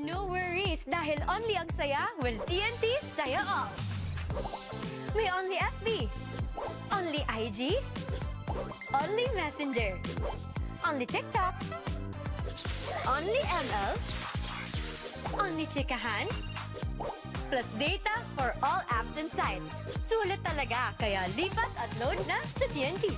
No worries dahil only ang saya will TNT Saya All. May only FB, only IG, only Messenger, only TikTok, only ML, only chikahan, plus data for all apps and sites. Sulit talaga, kaya lipat at load na sa TNT.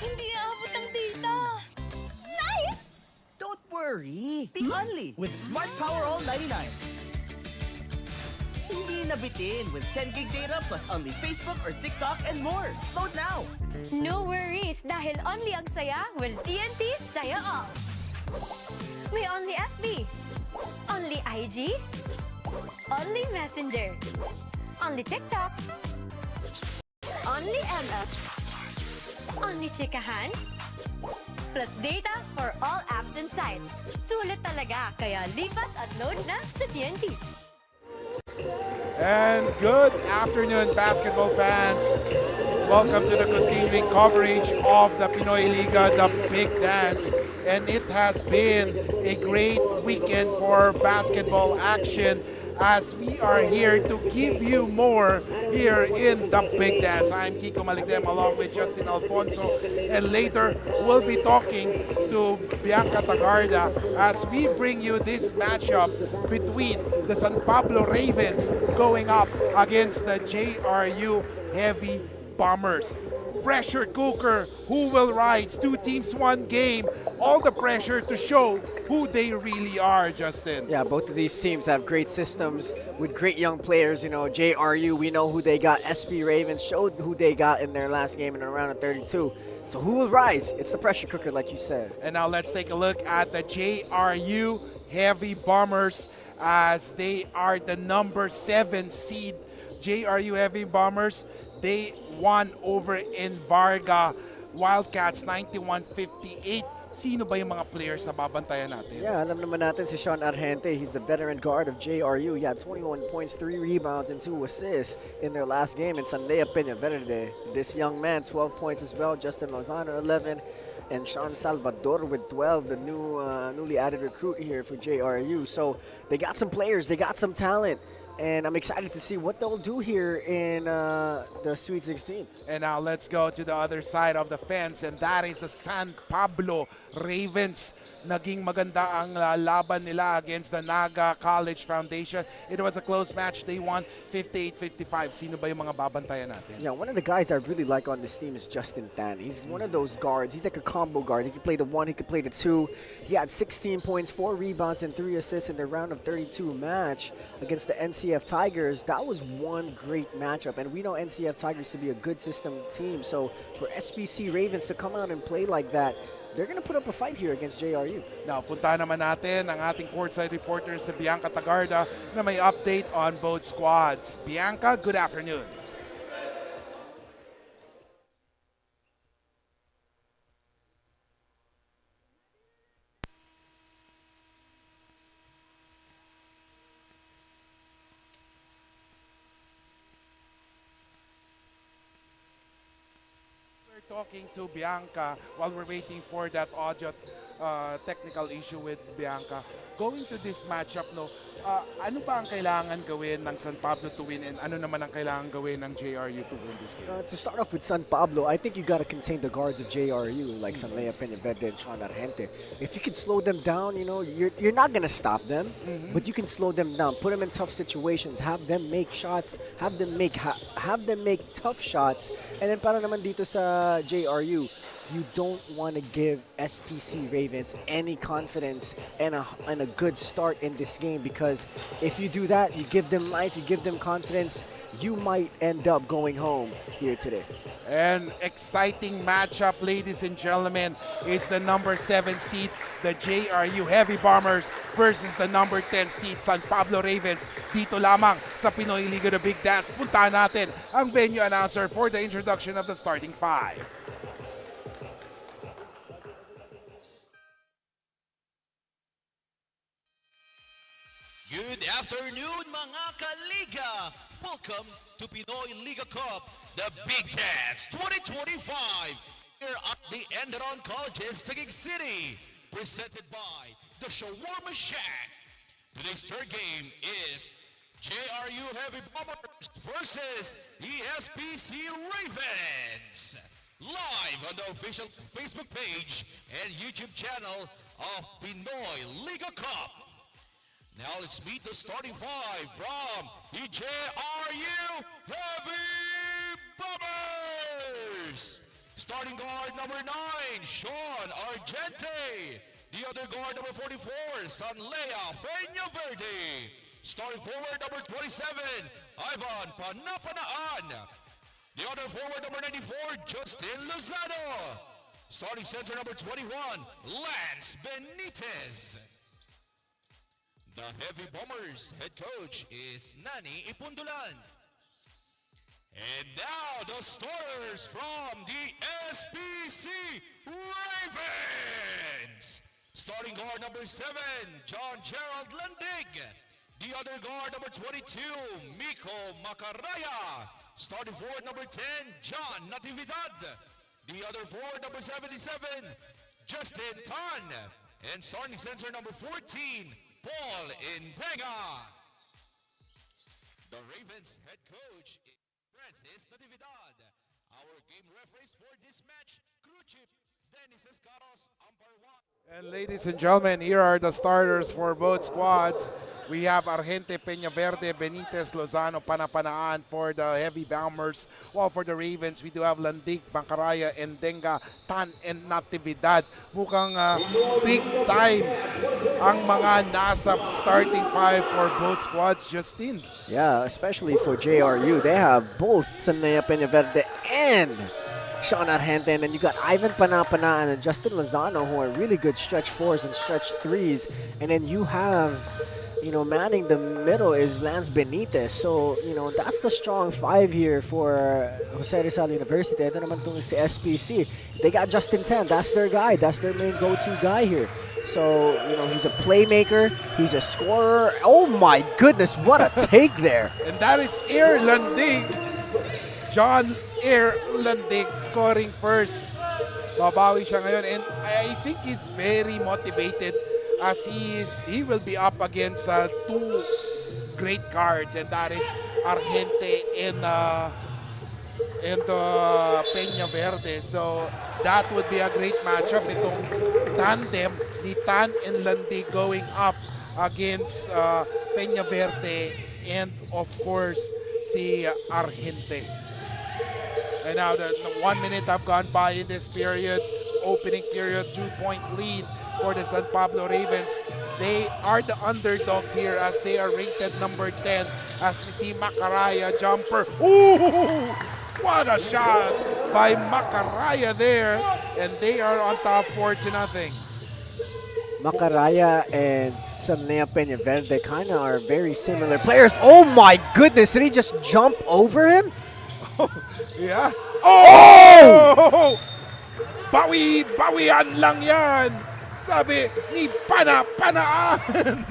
Hindi aabot ang data. Nice! Don't worry, the only with Smart Power All 99. Hindi nabitin with 10 gig data plus only Facebook or TikTok and more. Load now! No worries dahil only ang saya will TNT Saya All. May only FB, only IG, only Messenger, only TikTok, only ML, only chikahan, plus data for all apps and sites. Sulit talaga, kaya lipat at load na sa TNT. And good afternoon, basketball fans. Welcome to the continuing coverage of the Pinoyliga, the Big Dance. And it has been a great weekend for basketball action as we are here to give you more here in the Big Dance. I'm Kiko Maligdem along with Justin Alfonso, and later we'll be talking to Bianca Tagarda as we bring you this matchup between the San Pablo Ravens going up against the JRU Heavy Bombers. Pressure cooker, who will rise? Two teams, one game. All the pressure to show who they really are, Justin. Yeah, both of these teams have great systems with great young players. You know, JRU, we know who they got. SB Ravens showed who they got in their last game in a round of 32. So who will rise? It's the pressure cooker, like you said. And now let's take a look at the JRU Heavy Bombers as they are the number 7 seed. JRU Heavy Bombers, they won over in Varga Wildcats 91-58. Sino ba yung mga players na babantayan natin? Yeah, alam naman natin si Sean Argente. He's the veteran guard of JRU. He had 21 points, 3 rebounds, and 2 assists in their last game in Sunday Peña Verde. This young man, 12 points as well. Justin Lozano, 11. And Sean Salvador with 12, the newly added recruit here for JRU. So they got some players, they got some talent. And I'm excited to see what they'll do here in the Sweet 16. And now let's go to the other side of the fence, and that is the San Pablo Ravens. Naging maganda ang laban nila against the Naga College Foundation. It was a close match. They won 58-55. Sino ba yung mga babantayan natin? Yeah, one of the guys I really like on this team is Justin Tan. He's one of those guards. He's like a combo guard. He can play the 1, he can play the 2. He had 16 points, 4 rebounds, and 3 assists in the round of 32 match against the NCF Tigers. That was one great matchup, and we know NCF Tigers to be a good system team. So for SBC Ravens to come out and play like that, they're going to put up a fight here against JRU. Now, punta naman natin ang ating courtside reporter si Bianca Tagarda na may update on both squads. Bianca, good afternoon. Talking to Bianca while we're waiting for that audio technical issue with Bianca. Going to this matchup, no, ano pa ang kailangan gawin ng San Pablo to win, and ano naman ang kailangan gawin ng JRU to win this game? To start off with San Pablo, I think you got to contain the guards of JRU, like Sanlea Peña Verde and Sean Argente. If you can slow them down, you know, you're not going to stop them, but you can slow them down, put them in tough situations, have them make shots, have them make tough shots, and then para naman dito sa JRU, you don't want to give SPC Ravens any confidence and a good start in this game, because if you do that, you give them life, you give them confidence, you might end up going home here today. An exciting matchup, ladies and gentlemen, is the number 7 seed, the JRU Heavy Bombers versus the number 10 seed, San Pablo Ravens. Dito lamang sa Pinoyliga The Big Dance. Puntahan natin ang venue announcer for the introduction of the starting 5. Good afternoon, mga kaliga! Welcome to Pinoyliga Cup, the Big Dance 2025 here at the ENDERUN College's Taguig City, presented by the Shawarma Shack. Today's third game is JRU Heavy Bombers versus ESPC Ravens. Live on the official Facebook page and YouTube channel of Pinoyliga Cup. Now let's meet the starting 5 from the JRU Heavy Bombers. Starting guard number 9, Sean Argente. The other guard number 44, Sanlea Peñaverde. Starting forward number 27, Ivan Panapanaan. The other forward number 94, Justin Lozano. Starting center number 21, Lance Benitez. The Heavy Bombers head coach is Nani Ipundulan. And now the starters from the SPC Ravens. Starting guard number 7, John Gerald Landig. The other guard number 22, Miko Macaraya. Starting forward number 10, John Natividad. The other forward number 77, Justin Tan. And starting center number 14, Paul Intenga. The Ravens head coach is Francis Natividad. Our game referees for this match, crew chief Dennis Escaros, umpire 1. And ladies and gentlemen, here are the starters for both squads. We have Argente, Peñaverde, Benitez, Lozano, Panapanaan for the Heavy Bombers. While for the Ravens, we do have Landig, Bancaraya, Endenga, Tan, and Natividad. Mukhang big time ang mga nasa starting 5 for both squads, Justin. Yeah, especially for JRU. They have both Sanlea Peñaverde and Sean Argente, and then you got Ivan Panapanaan and Justin Lozano, who are really good stretch 4s and stretch 3s. And then you have, manning the middle is Lance Benitez. So, that's the strong 5 here for Jose Rizal University. Ito naman itong si SPC. They got Justin Tan. That's their guy. That's their main go-to guy here. So, he's a playmaker. He's a scorer. Oh my goodness, what a take there. And that is Air Landig. John Air Landig scoring first. Babawi siya ngayon, and I think he's very motivated as he will be up against 2 great guards, and that is Argente and Peñaverde. So that would be a great matchup, itong tandem ni Tan and Landig going up against Peñaverde and of course si Argente. And now the 1 minute have gone by in this period. Opening period, 2-point lead for the San Pablo Ravens. They are the underdogs here as they are rated number 10. As we see Macaraya jumper. Ooh! What a shot by Macaraya there. And they are on top 4-0. Macaraya and Sanlea Peñaverde kind of are very similar players. Oh my goodness, did he just jump over him? Yeah. Oh! Bawian lang yan. Sabi ni Panapanaan.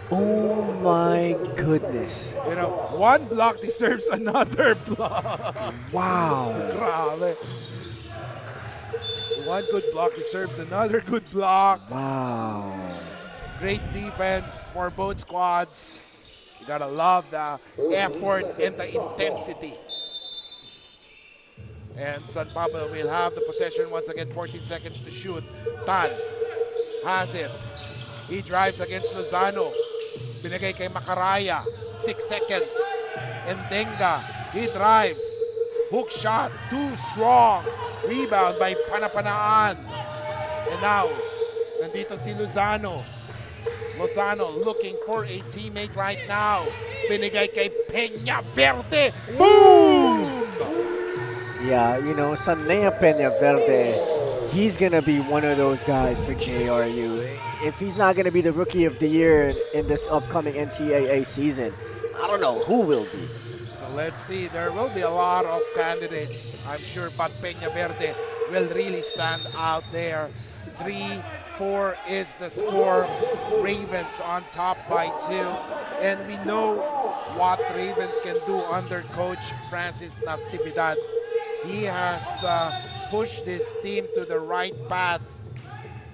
Oh my goodness. One block deserves another block. Wow. Grabe. One good block deserves another good block. Wow. Great defense for both squads. You gotta love the effort and the intensity. And San Pablo will have the possession once again, 14 seconds to shoot. Tan has it. He drives against Lozano. Binigay kay Macaraya, 6 seconds. Endenga, he drives. Hook shot, too strong. Rebound by Panapanaan. And now, nandito si Lozano. Lozano looking for a teammate right now. Binigay kay Peña Verde. Boom! Yeah, you know, Sanlea Peña Verde, he's going to be one of those guys for JRU. If he's not going to be the Rookie of the Year in this upcoming NCAA season, I don't know who will be. So let's see. There will be a lot of candidates, I'm sure, but Peña Verde will really stand out there. 3-4 is the score. Ravens on top by 2. And we know what Ravens can do under Coach Francis Natividad. He has pushed this team to the right path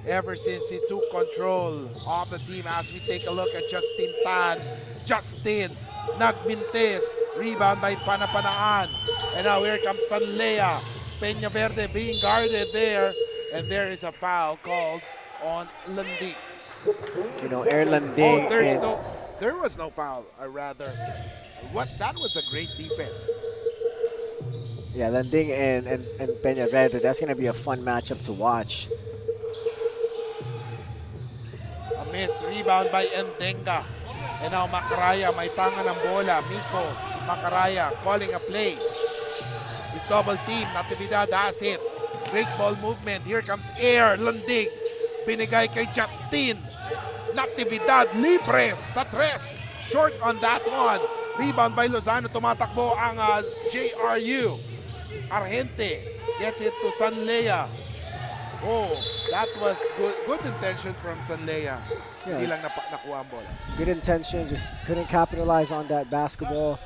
ever since he took control of the team. As we take a look at Justin Tan. Justin nagbintis. Rebound by Panapanaan. And now here comes Sanlea. Peña Verde being guarded there. And there is a foul called on Landig. You know, Erlanding. Oh, there was no foul, or rather. That was a great defense. Yeah, Landing and Peña Verde, that's going to be a fun matchup to watch. A miss rebound by Endenga. And now Macaraya, may tanga ng bola. Miko, Macaraya calling a play. This double team, Natividad has it. Great ball movement. Here comes Air, Landig. Binigay kay Justin. Natividad, libre sa tres. Short on that one. Rebound by Lozano. Tumatakbo ang JRU. Argente gets it to Sanlea. Oh, that was good intention from Sanlea. Yeah. Hindi lang nakuha ang bola. Good intention, just couldn't capitalize on that basketball.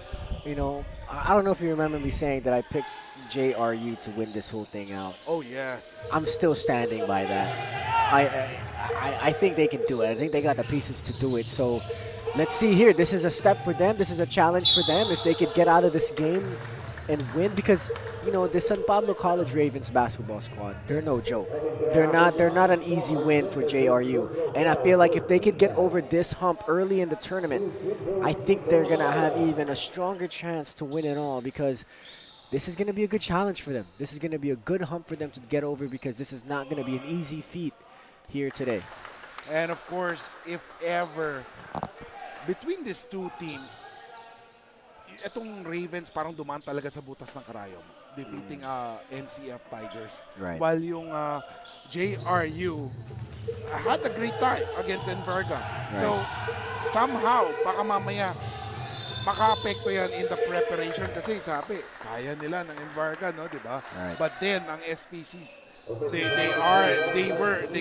You know, I don't know if you remember me saying that I picked JRU to win this whole thing out. Oh, yes. I'm still standing by that. I think they can do it. I think they got the pieces to do it. So let's see here. This is a step for them. This is a challenge for them. If they could get out of this game and win, because you know the San Pablo College Ravens basketball squad, they're no joke. They're not an easy win for JRU. And I feel like if they could get over this hump early in the tournament, I think they're gonna have even a stronger chance to win it all, because this is going to be a good challenge for them. This is going to be a good hump for them to get over, because this is not going to be an easy feat here today. And of course, if ever, between these two teams, itong Ravens parang dumaan talaga sa butas ng karayom, defeating NCF Tigers. Right. While yung JRU had a great time against Enverga. Right. So, somehow, baka mamaya, maka-apekto yan in the preparation kasi sabi, kaya nila ng Enverga, no, di ba? Right. But then, ang SPCs, they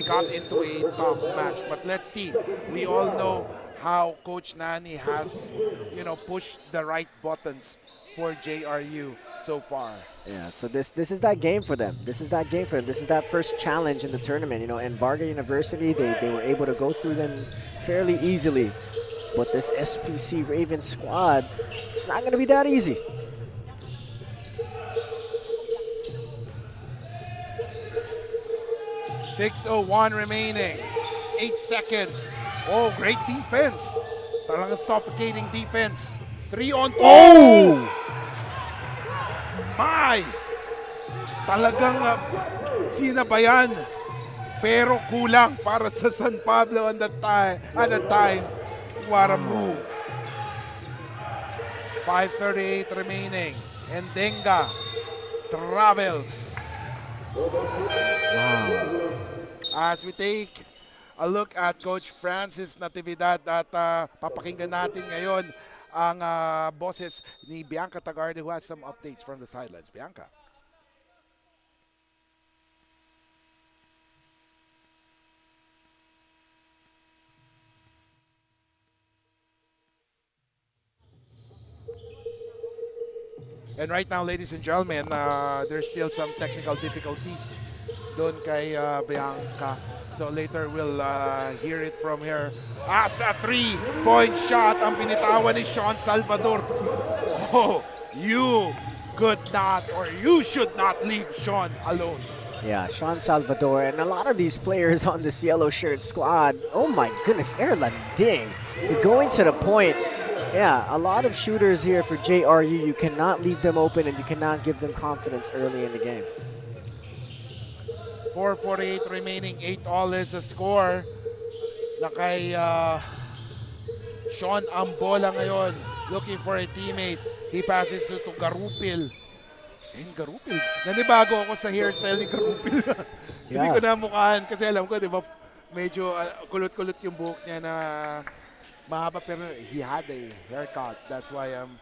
got into a tough match. But let's see. We all know how Coach Nani has, you know, pushed the right buttons for JRU so far. Yeah, so this is that game for them. This is that game for them. This is that first challenge in the tournament. You know, and Varga University, they were able to go through them fairly easily. But this SPC Ravens squad, it's not going to be that easy. .601 remaining. 8 seconds. Oh, great defense. Talagang suffocating defense. 3 on 2. Oh! My! Talagang sinabayan. Pero kulang para sa San Pablo at that time. What a move. 5:38 remaining. Endenga travels. Wow. As we take a look at Coach Francis Natividad at papakinggan natin ngayon ang boses ni Bianca Tagarde, who has some updates from the sidelines. Bianca. And right now, ladies and gentlemen, there's still some technical difficulties doon kay Bianca. So later we'll hear it from her. As a 3-point shot ang binitawan ni Sean Salvador. Oh, you could not, or you should not leave Sean alone. Yeah, Sean Salvador and a lot of these players on this yellow shirt squad. Oh my goodness, Erlanding. You're going to the point Yeah, a lot of shooters here for JRU. You cannot leave them open and you cannot give them confidence early in the game. 4:48 remaining, 8 all is a score. Na kay Sean Ambola ngayon, looking for a teammate. He passes to Garupil. And Garupil, nanibago ako sa hairstyle ni Garupil. Hindi ko Yeah. na mukhaan kasi alam ko, di ba, medyo kulot-kulot yung buhok niya na mahaba pero he had a haircut. That's why I'm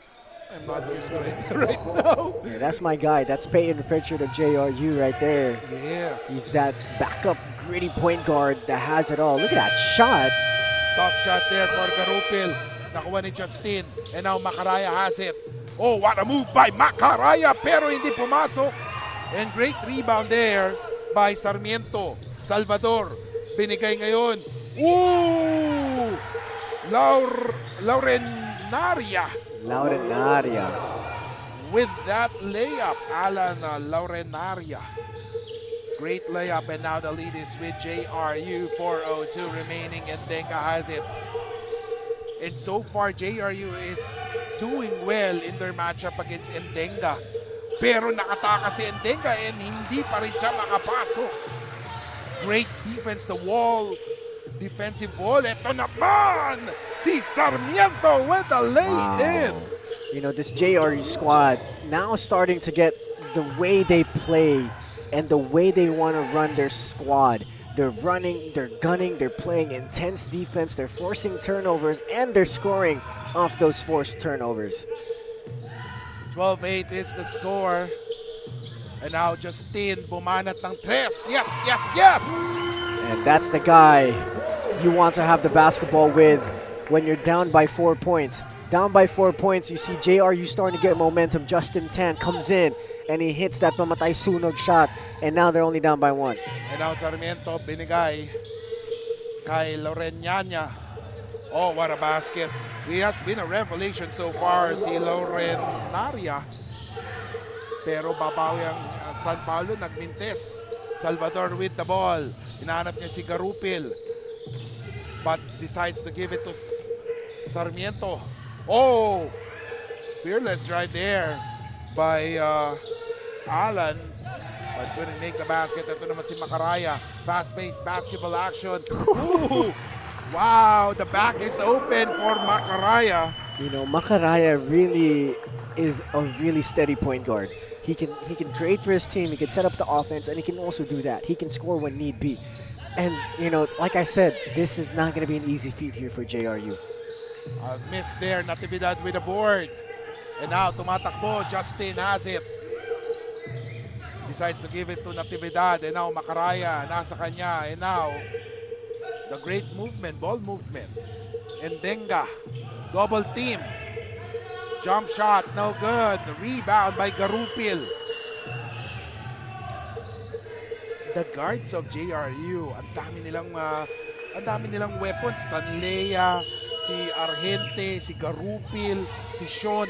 not used to it right now. Yeah, that's my guy. That's Peyton Pritchard of JRU right there. Yes. He's that backup gritty point guard that has it all. Look at that shot. Tough shot there for Garupil. Nakuha ni Justin. And now Macaraya has it. Oh, what a move by Macaraya pero hindi pumasok. And great rebound there by Sarmiento. Salvador. Binigay ngayon. Ooh! Laurenaria. Laurenaria. With that layup, Alan Laurenaria. Great layup, and now the lead is with JRU. 4:02 remaining, and Denga has it. And so far, JRU is doing well in their matchup against Endenga. Pero nakataka si Endenga and hindi pa rin siya makapasok. Great defense, the wall. Defensive ball. Ito naman! Si Sarmiento with the lay-in. You know, this JRU squad now starting to get the way they play and the way they want to run their squad. They're running, they're gunning, they're playing intense defense, they're forcing turnovers, and they're scoring off those forced turnovers. 12-8 is the score. And now Justin bumanat ng tres. Yes, yes, yes! And that's the guy you want to have the basketball with when you're down by 4 points. Down by 4 points, you see JRU starting to get momentum. Justin Tan comes in and he hits that mamatay sunog shot, and now they're only down by 1. And now Sarmiento binigay kay Loreñaña. Oh, what a basket. He has been a revelation so far, si Laurenaria. Pero babawi ang San Paulo, nagmintes. Salvador with the ball. Hinahanap niya si Garupil. But decides to give it to Sarmiento. Oh! Fearless right there by Alan. But couldn't make the basket. Ito naman si Macaraya. Fast-paced basketball action. Ooh! Wow! The back is open for Macaraya. You know, Macaraya really is a really steady point guard. He can create for his team, he can set up the offense, and he can also do that. He can score when need be. And, you know, like I said, this is not going to be an easy feat here for JRU. Miss there, Natividad with the board. And now, tumatakbo, Justin has it. Decides to give it to Natividad. And now, Macaraya, nasa kanya. And now, the great movement, ball movement. And Denga, double team. Jump shot, no good. Rebound by Garupil. The guards of JRU, ang dami nilang weapons. Sanlea, si Argente, si Garupil, si Sean.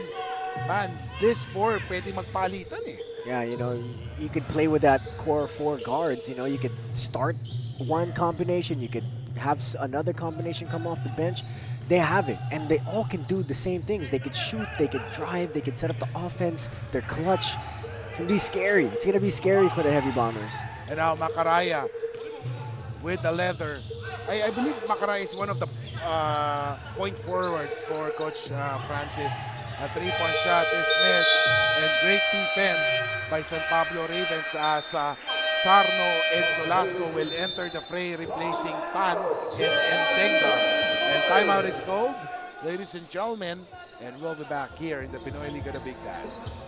Man, this four pwede magpalitan eh. Yeah, you know, you could play with that core 4 guards. You know, you could start one combination, you could have another combination come off the bench. They have it, and they all can do the same things. They could shoot, they could drive, they could set up the offense. They're clutch. It's gonna be scary. It's gonna be scary for the Heavy Bombers. And now Macaraya with the leather. I believe Macaraya is one of the point forwards for Coach Francis. A 3-point shot is missed, and great defense by San Pablo Ravens as Sarno and Solasco will enter the fray, replacing Tan and Denga. And timeout is called, ladies and gentlemen, and we'll be back here in the Pinoyliga, the Big Dance.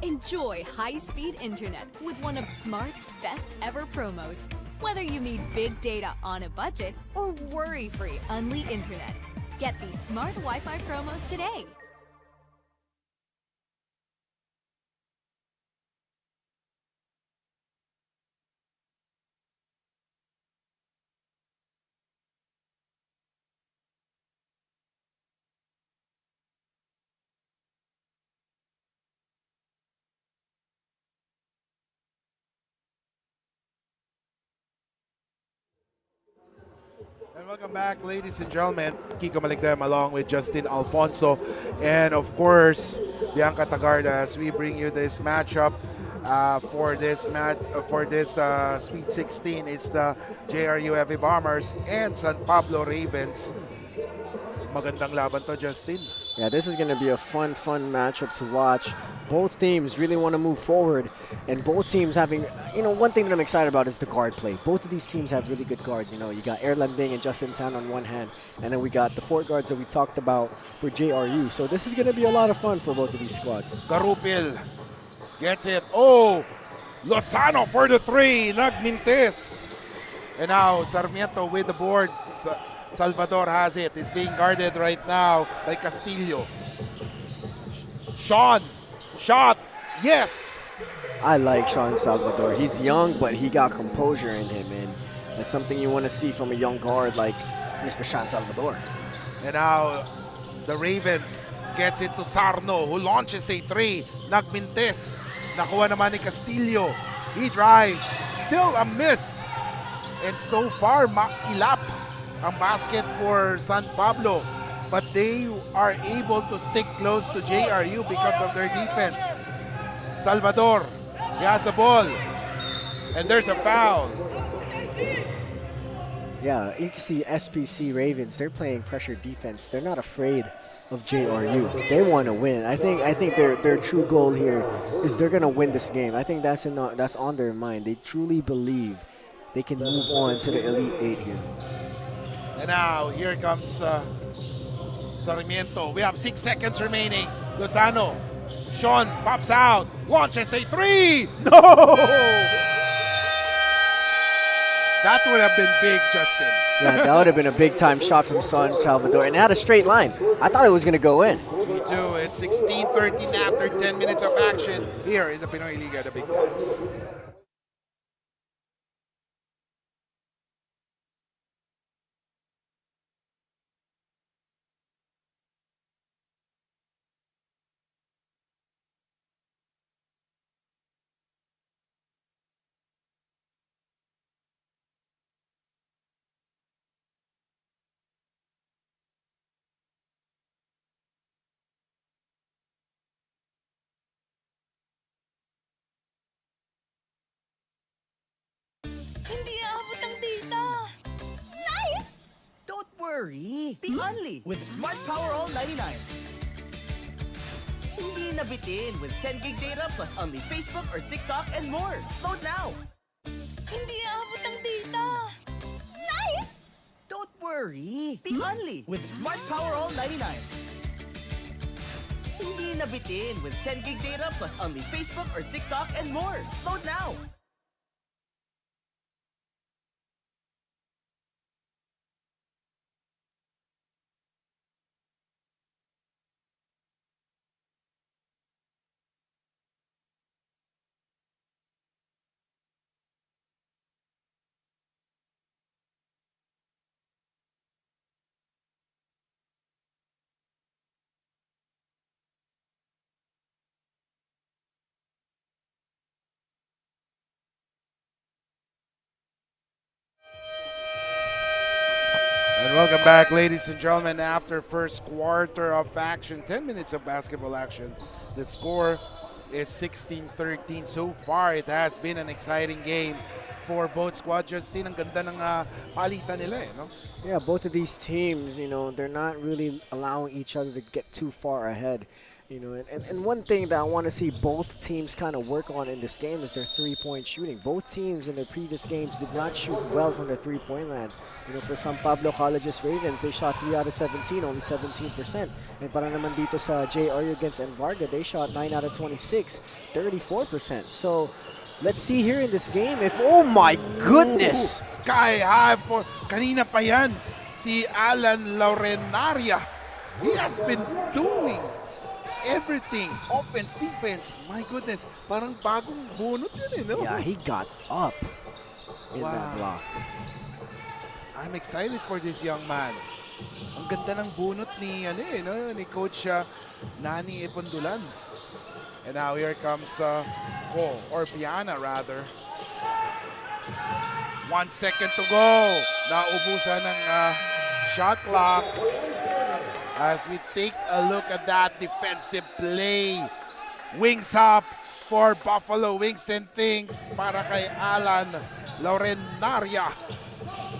Enjoy high-speed internet with one of Smart's best ever promos. Whether you need big data on a budget or worry-free Unli internet, get these Smart Wi-Fi promos today. Welcome back, ladies and gentlemen. Kiko Maligdem along with Justin Alfonso, and of course, Bianca Tagarda, as we bring you this matchup for this Sweet 16. It's the JRU Heavy Bombers and San Pablo Ravens. Magandang laban to, Justin. Yeah, this is going to be a fun matchup to watch. Both teams really want to move forward, and both teams having, one thing that I'm excited about is the guard play. Both of these teams have really good guards. You got Erlanding and Justin Tan on one hand, and then we got the four guards that we talked about for JRU. So this is going to be a lot of fun for both of these squads. Garupil gets it. Oh, Lozano for the three. Nagmintis. And now Sarmiento with the board. Salvador has it. Is being guarded right now by Castillo. Sean, shot, yes! I like Sean Salvador. He's young, but he got composure in him, and that's something you want to see from a young guard like Mr. Sean Salvador. And now the Ravens gets it to Sarno, who launches a three. Nagmintis. Nakuha naman ni Castillo. He drives. Still a miss. And so far, mailap ang basket for San Pablo, but they are able to stick close to JRU because of their defense. Salvador, he has the ball, and there's a foul. Yeah, you can see SPC Ravens, they're playing pressure defense. They're not afraid of JRU. They want to win. I think their true goal here is they're going to win this game. I think that's on their mind. They truly believe they can move on to the Elite Eight here. And now, here comes Sarmiento. We have 6 seconds remaining. Lozano. Sean pops out. Launches a three. No! That would have been big, Justin. Yeah, that would have been a big-time shot from San Salvador. And it had a straight line. I thought it was going to go in. Me too. It's 16-13 after 10 minutes of action here in the Pinoyliga, the Big Dance. Hindi aabot ang data. Nice! Don't worry. Be only with Smart Power All 99. Hindi nabitin with 10 gig data plus only Facebook or TikTok and more. Load now. Hindi aabot ang data. Nice! Don't worry. Be only with Smart Power All 99. Hindi nabitin with 10 gig data plus only Facebook or TikTok and more. Load now. And welcome back, ladies and gentlemen, after first quarter of action, 10 minutes of basketball action. The score is 16-13. So far, it has been an exciting game for both squads. Justin, ang ganda ng palitan nila, no? Yeah, both of these teams, they're not really allowing each other to get too far ahead. And one thing that I want to see both teams kind of work on in this game is their three-point shooting. Both teams in their previous games did not shoot well from the three-point land. For San Pablo College's Ravens, they shot 3 out of 17, only 17%. And para naman dito sa JRU against Envarga, they shot 9 out of 26, 34%. So let's see here in this game if, oh my goodness! Sky high for, kanina pa yan, si Alan Laurenaria. He has been doing everything, offense, defense. My goodness, parang bagong bunot yun, no? Yeah, he got up in that block. I'm excited for this young man. Ang ganda ng bunot ni, ni Coach Nani Epondulan. And now here comes Piana rather. 1 second to go. Naubusan ng shot clock. As we take a look at that defensive play. Wings up for Buffalo Wings and Things para kay Alan Laurenaria.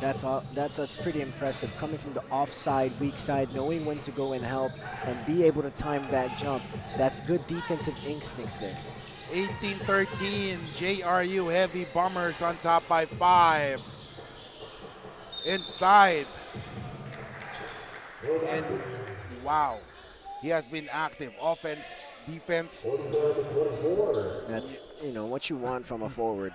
That's pretty impressive. Coming from the offside, weak side, knowing when to go and help and be able to time that jump. That's good defensive instincts there. 18-13, JRU Heavy Bombers on top by 5. Inside. And wow, he has been active. Offense, defense. That's, what you want from a forward.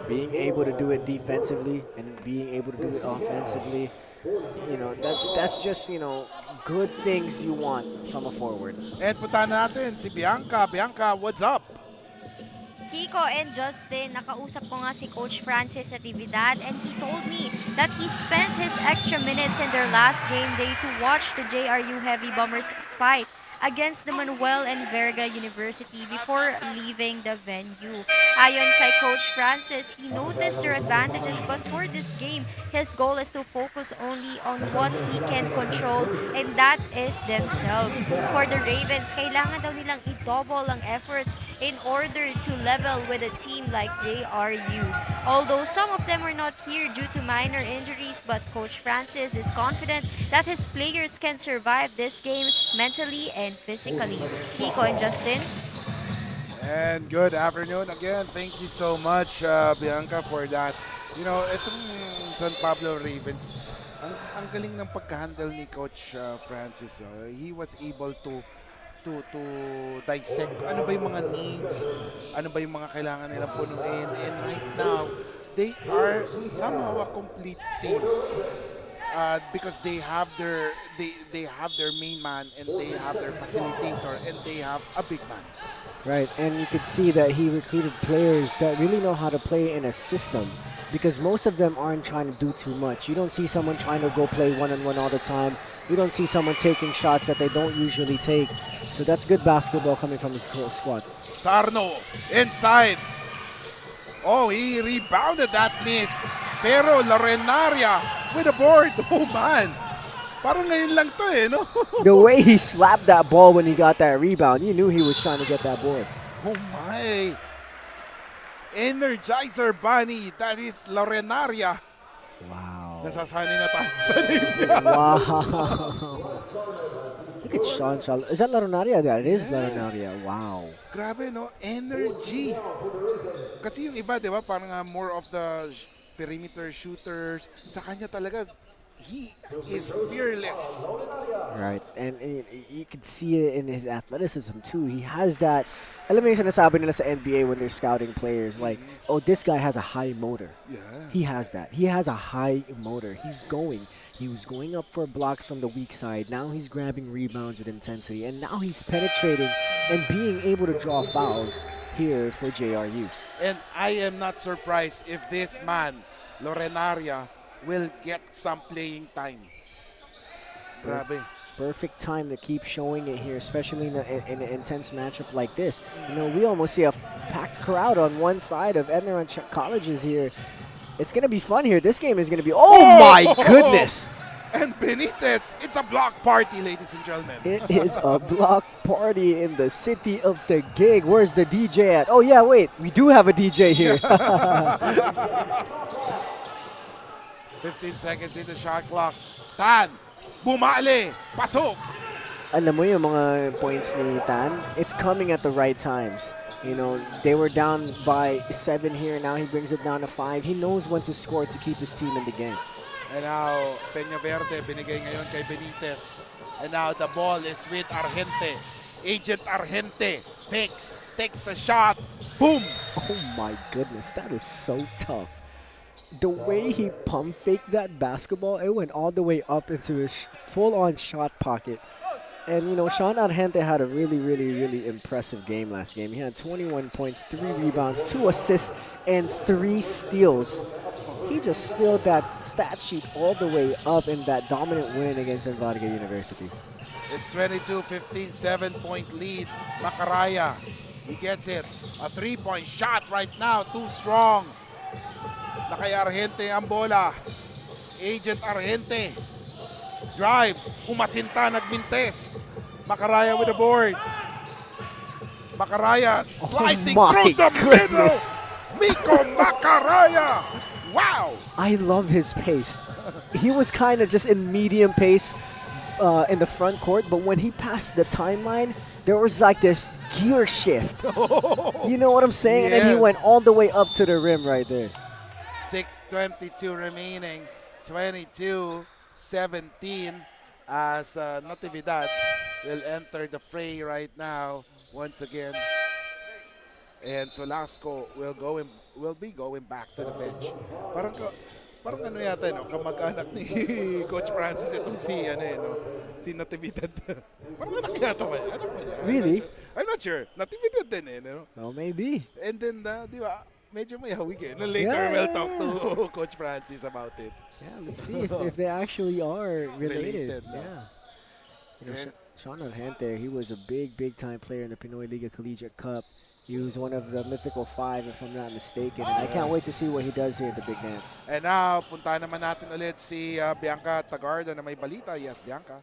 Being able to do it defensively and being able to do it offensively. That's just, good things you want from a forward. And puntahan natin si Bianca. Bianca, what's up? Kiko and Justin, nakausap ko nga si Coach Francis Natividad and he told me that he spent his extra minutes in their last game day to watch the JRU Heavy Bombers fight against the Manuel and Verga University before leaving the venue. Ayon kay Coach Francis, he noticed their advantages but for this game, his goal is to focus only on what he can control and that is themselves. For the Ravens, kailangan daw nilang i-double ang efforts in order to level with a team like JRU. Although some of them are not here due to minor injuries, but Coach Francis is confident that his players can survive this game mentally and physically. Kiko and Justin. And good afternoon again. Thank you so much, Bianca, for that. Itong San Pablo Ravens, ang galing ng pagka-handle ni Coach Francis. He was able to dissect ano ba yung mga needs, ano ba yung mga kailangan nilang punuin. And right now, they are somehow a complete team. Because they have their main man and they have their facilitator and they have a big man. Right, and you could see that he recruited players that really know how to play in a system because most of them aren't trying to do too much. You don't see someone trying to go play one-on-one all the time. You don't see someone taking shots that they don't usually take. So that's good basketball coming from his squad. Sarno, inside. Oh, he rebounded that miss. Pero Laurenaria with a board. Oh, man. Parang ngayon lang to no? The way he slapped that ball when he got that rebound, you knew he was trying to get that board. Oh, my. Energizer Bunny. That is Laurenaria. Wow. Nasasanay na tayo sa name niya. Wow. Look at Sean. Is that Laurenaria there? It is Laurenaria. Wow. Grabe, no? Energy. Kasi yung iba, di ba, parang more of the perimeter shooters. Sa kanya talaga, he is fearless. Right, and you can see it in his athleticism too. He has that. Alam mo yung sinasabi nila sa NBA when they're scouting players, like, oh, this guy has a high motor. Yeah. He has that. He has a high motor. He was going up for blocks from the weak side. Now he's grabbing rebounds with intensity, and now he's penetrating and being able to draw fouls here for JRU. And I am not surprised if this man, Laurenaria, will get some playing time. Grabe. Perfect time to keep showing it here, especially in an intense matchup like this. We almost see a packed crowd on one side of ENDERUN colleges here. It's going to be fun here. This game is going to be, oh my goodness. And Benitez, it's a block party, ladies and gentlemen. It is a block party in the city of the gig. Where's the DJ at? Oh yeah, wait, we do have a DJ here. 15 seconds in the shot clock. Tan, bumali, pasok. Alam mo yung mga points ni Tan, it's coming at the right times. They were down by 7 here. Now he brings it down to 5. He knows when to score to keep his team in the game. And now, Peña Verde binigay ngayon kay Benitez. And now the ball is with Argente. Agent Argente takes a shot. Boom! Oh my goodness, that is so tough. The way he pump faked that basketball, it went all the way up into his full-on shot pocket. And, Sean Argente had a really, really, really impressive game last game. He had 21 points, 3 rebounds, 2 assists, and 3 steals. He just filled that stat sheet all the way up in that dominant win against Envarga University. It's 22-15, 7-point lead. Macaraya, he gets it. A 3-point shot right now, too strong. na kay Argente ang bola. Agent Argente drives, umasinta, nagmintes. Macaraya with the board. Macaraya slicing my through the goodness. middle. Miko Macaraya. Wow. I love his pace. He was kind of just in medium pace in the front court, but when he passed the timeline, there was like this gear shift. You know what I'm saying? And he Yes. went all the way up to the rim right there. 6:22 remaining. 22-17 as Natividad will enter the fray right now once again. And Solasco will be going back to the bench. Parang ano yata, no? Kamag-anak ni Coach Francis itong si Natividad. Parang anak yata ba? Anak ba niya? Really? I'm not sure. Natividad din no? Well, maybe. And then, di ba, medyo may hawig No, later Yeah, we'll yeah, talk to Coach Francis about it. Yeah, let's see if they actually are related. Related, no? Yeah. You know, And- Sean Argente, he was a big time player in the Pinoyliga Collegiate Cup. He was one of the mythical 5, if I'm not mistaken. And I can't wait to see what he does here at the Big Dance. And now, punta naman natin ulit si Bianca Tagarda na may balita. Yes, Bianca.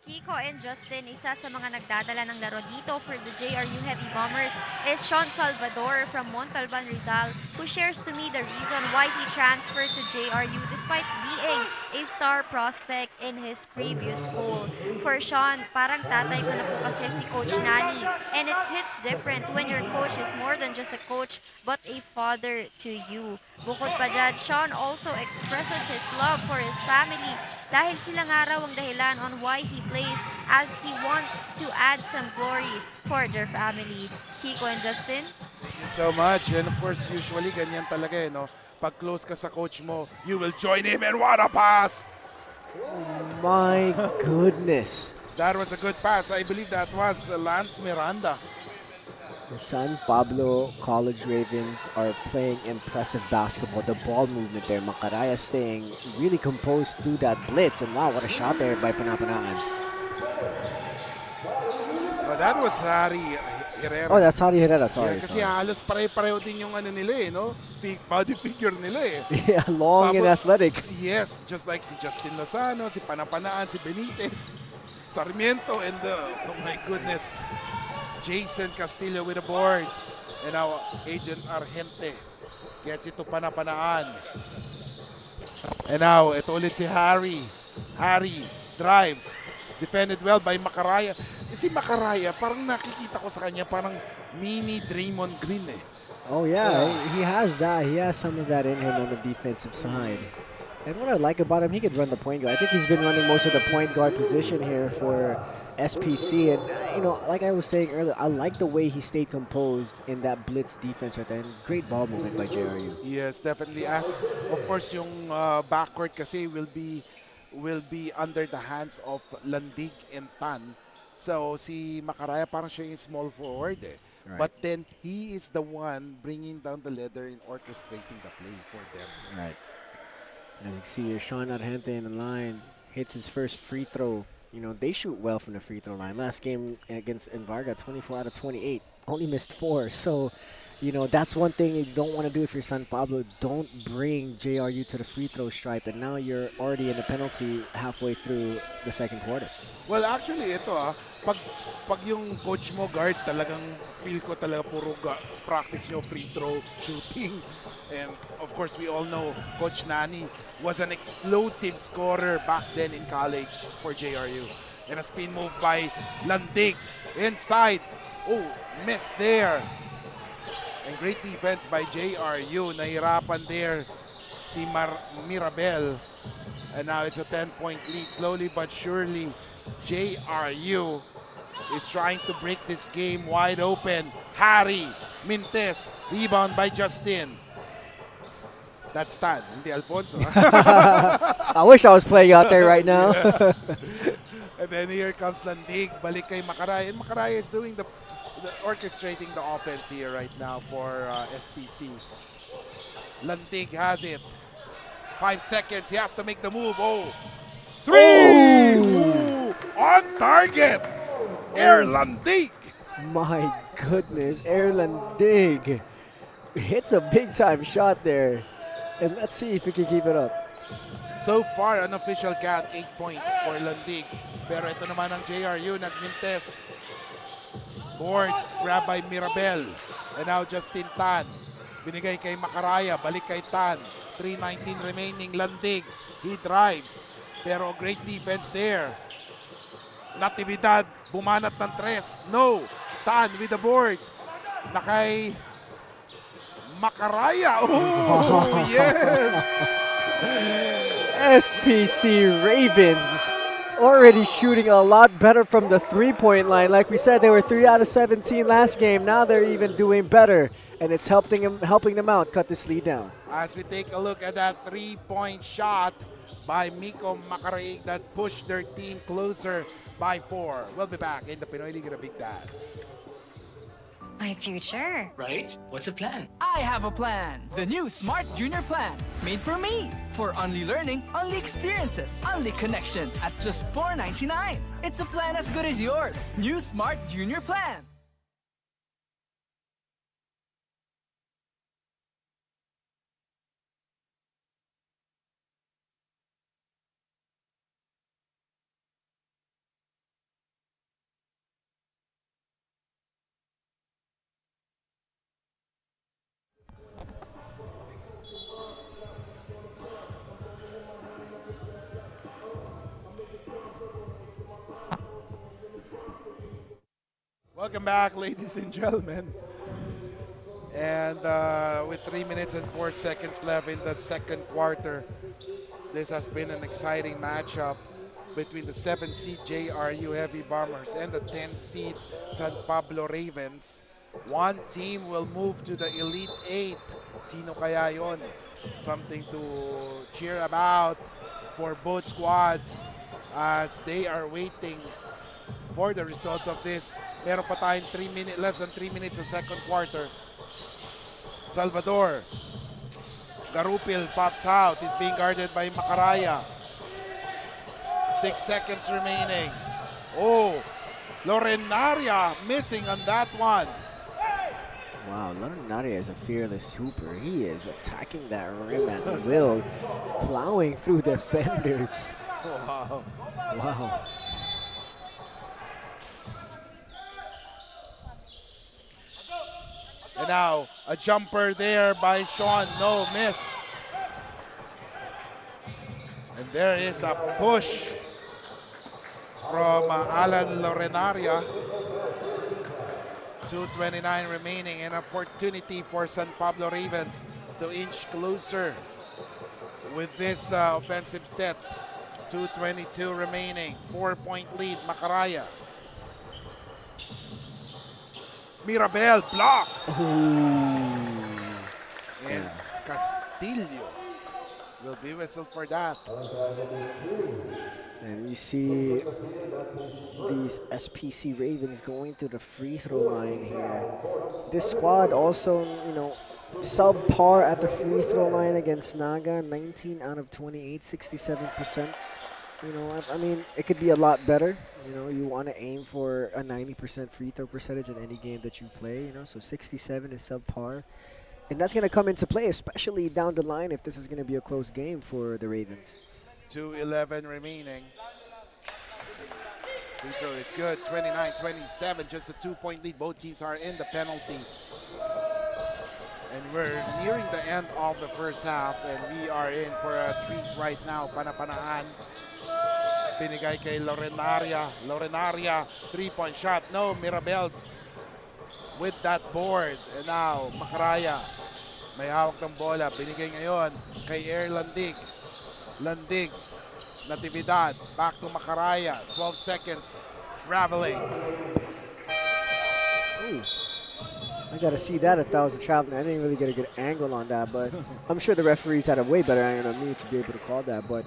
Kiko and Justin, isa sa mga nagdadala ng laro dito for the JRU Heavy Bombers is Sean Salvador from Montalban, Rizal, who shares to me the reason why he transferred to JRU despite being a star prospect in his previous school. For Sean, parang tatay ko na po kasi si Coach Nani, and it hits different when your coach is more than just a coach but a father to you. Bukod pa dyan, Sean also expresses his love for his family dahil sila nga raw ang dahilan on why he plays, as he wants to add some glory for their family. Kiko and Justin? Thank you so much. And of course, usually ganyan talaga no? Pag close ka sa coach mo, you will join him and what a pass! My goodness. That was a good pass. I believe that was Lance Miranda. The San Pablo College Ravens are playing impressive basketball. The ball movement there, Macaraya staying really composed to that blitz. And wow, what a shot there by Panapanaan. Oh, that was Harry Herrera. Oh, that's Harry Herrera, sorry. Yeah, kasi sorry. halos pare-pareho din yung ano nila no? Body figure nila Yeah, long and Tapos- athletic. Yes, just like si Justin Lozano, si Panapanaan, si Benitez, Sarmiento, and oh my goodness, Jason Castillo with the board. And now, Agent Argente gets it to Panapanaan. And now, ito ulit si Harry. Harry drives. Defended well by Macaraya. Si Macaraya, parang nakikita ko sa kanya, parang mini Draymond Green Oh, yeah, he has that. He has some of that in him on the defensive side. And what I like about him, he could run the point guard. I think he's been running most of the point guard position here for SPC. And, you know, like I was saying earlier, I like the way he stayed composed in that blitz defense right there. And great ball movement by JRU. Yes, definitely. As of course, yung backcourt kasi will be under the hands of Landig and Tan. So si Macaraya parang siya yung small forward Right. But then he is the one bringing down the ladder and orchestrating the play for them. Right. As you can see here, Sean Argente in the line hits his first free throw. You know, they shoot well from the free throw line. Last game against Envarga, 24 out of 28. Only missed 4. So, you know, that's one thing you don't want to do if you're San Pablo. Don't bring JRU to the free throw stripe. And now you're already in the penalty halfway through the second quarter. Well, actually, ito pag yung coach mo guard, talagang feel ko talaga puro practice nyo free throw shooting. And of course, we all know Coach Nani was an explosive scorer back then in college for JRU. And a spin move by Landig inside. Oh, missed there. And great defense by JRU. Nahirapan there si Mirabel. And now it's a 10-point lead. Slowly but surely, JRU is trying to break this game wide open. Harry Mintes, rebound by Justin. That's Tan, hindi Alfonso. I wish I was playing out there right now. And then here comes Landig, balik kay Macaraya. And Macaraya is doing the orchestrating the offense here right now for SPC. Landig has it. 5 seconds, he has to make the move. Oh, 3! Ooh, on target! Air Landig! My goodness, Erland Dig hits a big time shot there. And let's see if he can keep it up. So far, unofficial count, 8 points for Landig. Pero ito naman ang JRU, nagmintes. Board, grab by Mirabel. And now Justin Tan. Binigay kay Macaraya, balik kay Tan. 3:19 remaining, Landig. He drives. Pero great defense there. Natividad, bumanat ng tres. No. Tan with the board. Nakay Macaraya. Oh, yes! SPC Ravens already shooting a lot better from the three-point line. Like we said, they were 3 out of 17 last game. Now they're even doing better, and it's helping them out cut this lead down. As we take a look at that three-point shot by Miko Macaray that pushed their team closer by 4. We'll be back in the Pinoyliga, the Big Dance. My future. Right? What's the plan? I have a plan. The new Smart Junior Plan. Made for me. For only learning, only experiences, only connections at just $4.99. It's a plan as good as yours. New Smart Junior Plan. Welcome back, ladies and gentlemen. And with 3 minutes and 4 seconds left in the second quarter, this has been an exciting matchup between the 7th seed JRU Heavy Bombers and the 10th seed San Pablo Ravens. One team will move to the Elite 8. Sino kaya yon? Something to cheer about for both squads as they are waiting for the results of this. Meron pa tayong less than 3 minutes sa second quarter. Salvador. Garupil pops out. He's being guarded by Macaraya. 6 seconds remaining. Oh, Lorenaria missing on that one. Wow, Lorenaria is a fearless hooper. He is attacking that rim at will, plowing through defenders. Wow. Wow. And now, a jumper there by Sean. No miss. And there is a push from Alan Lorenaria. 2:29 remaining. An opportunity for San Pablo Ravens to inch closer with this offensive set. 2:22 remaining. 4-point lead, Macaraya. Mirabel blocked. And Castillo will be whistled for that. And you see these SPC Ravens going to the free throw line here. This squad also, you know, subpar at the free throw line against Naga. 19 out of 28, 67%. You know, I mean, it could be a lot better. You know, you want to aim for a 90% free throw percentage in any game that you play, you know, so 67 is subpar. And that's going to come into play, especially down the line if this is going to be a close game for the Ravens. 2:11 remaining. Free throw, it's good. 29-27, just a 2-point lead. Both teams are in the penalty. And we're nearing the end of the first half, and we are in for a treat right now. Panapanaan. Binigay kay Lorenaria. Lorenaria, 3-point shot. No, Mirabels with that board. And now, Macaraya. May hawak ng bola. Binigay ngayon kay Air Landig. Landig. Natividad. Back to Macaraya. 12 seconds. Traveling. Ooh. I gotta see that if that was a traveling. I didn't really get a good angle on that, but I'm sure the referees had a way better angle than me to be able to call that. But,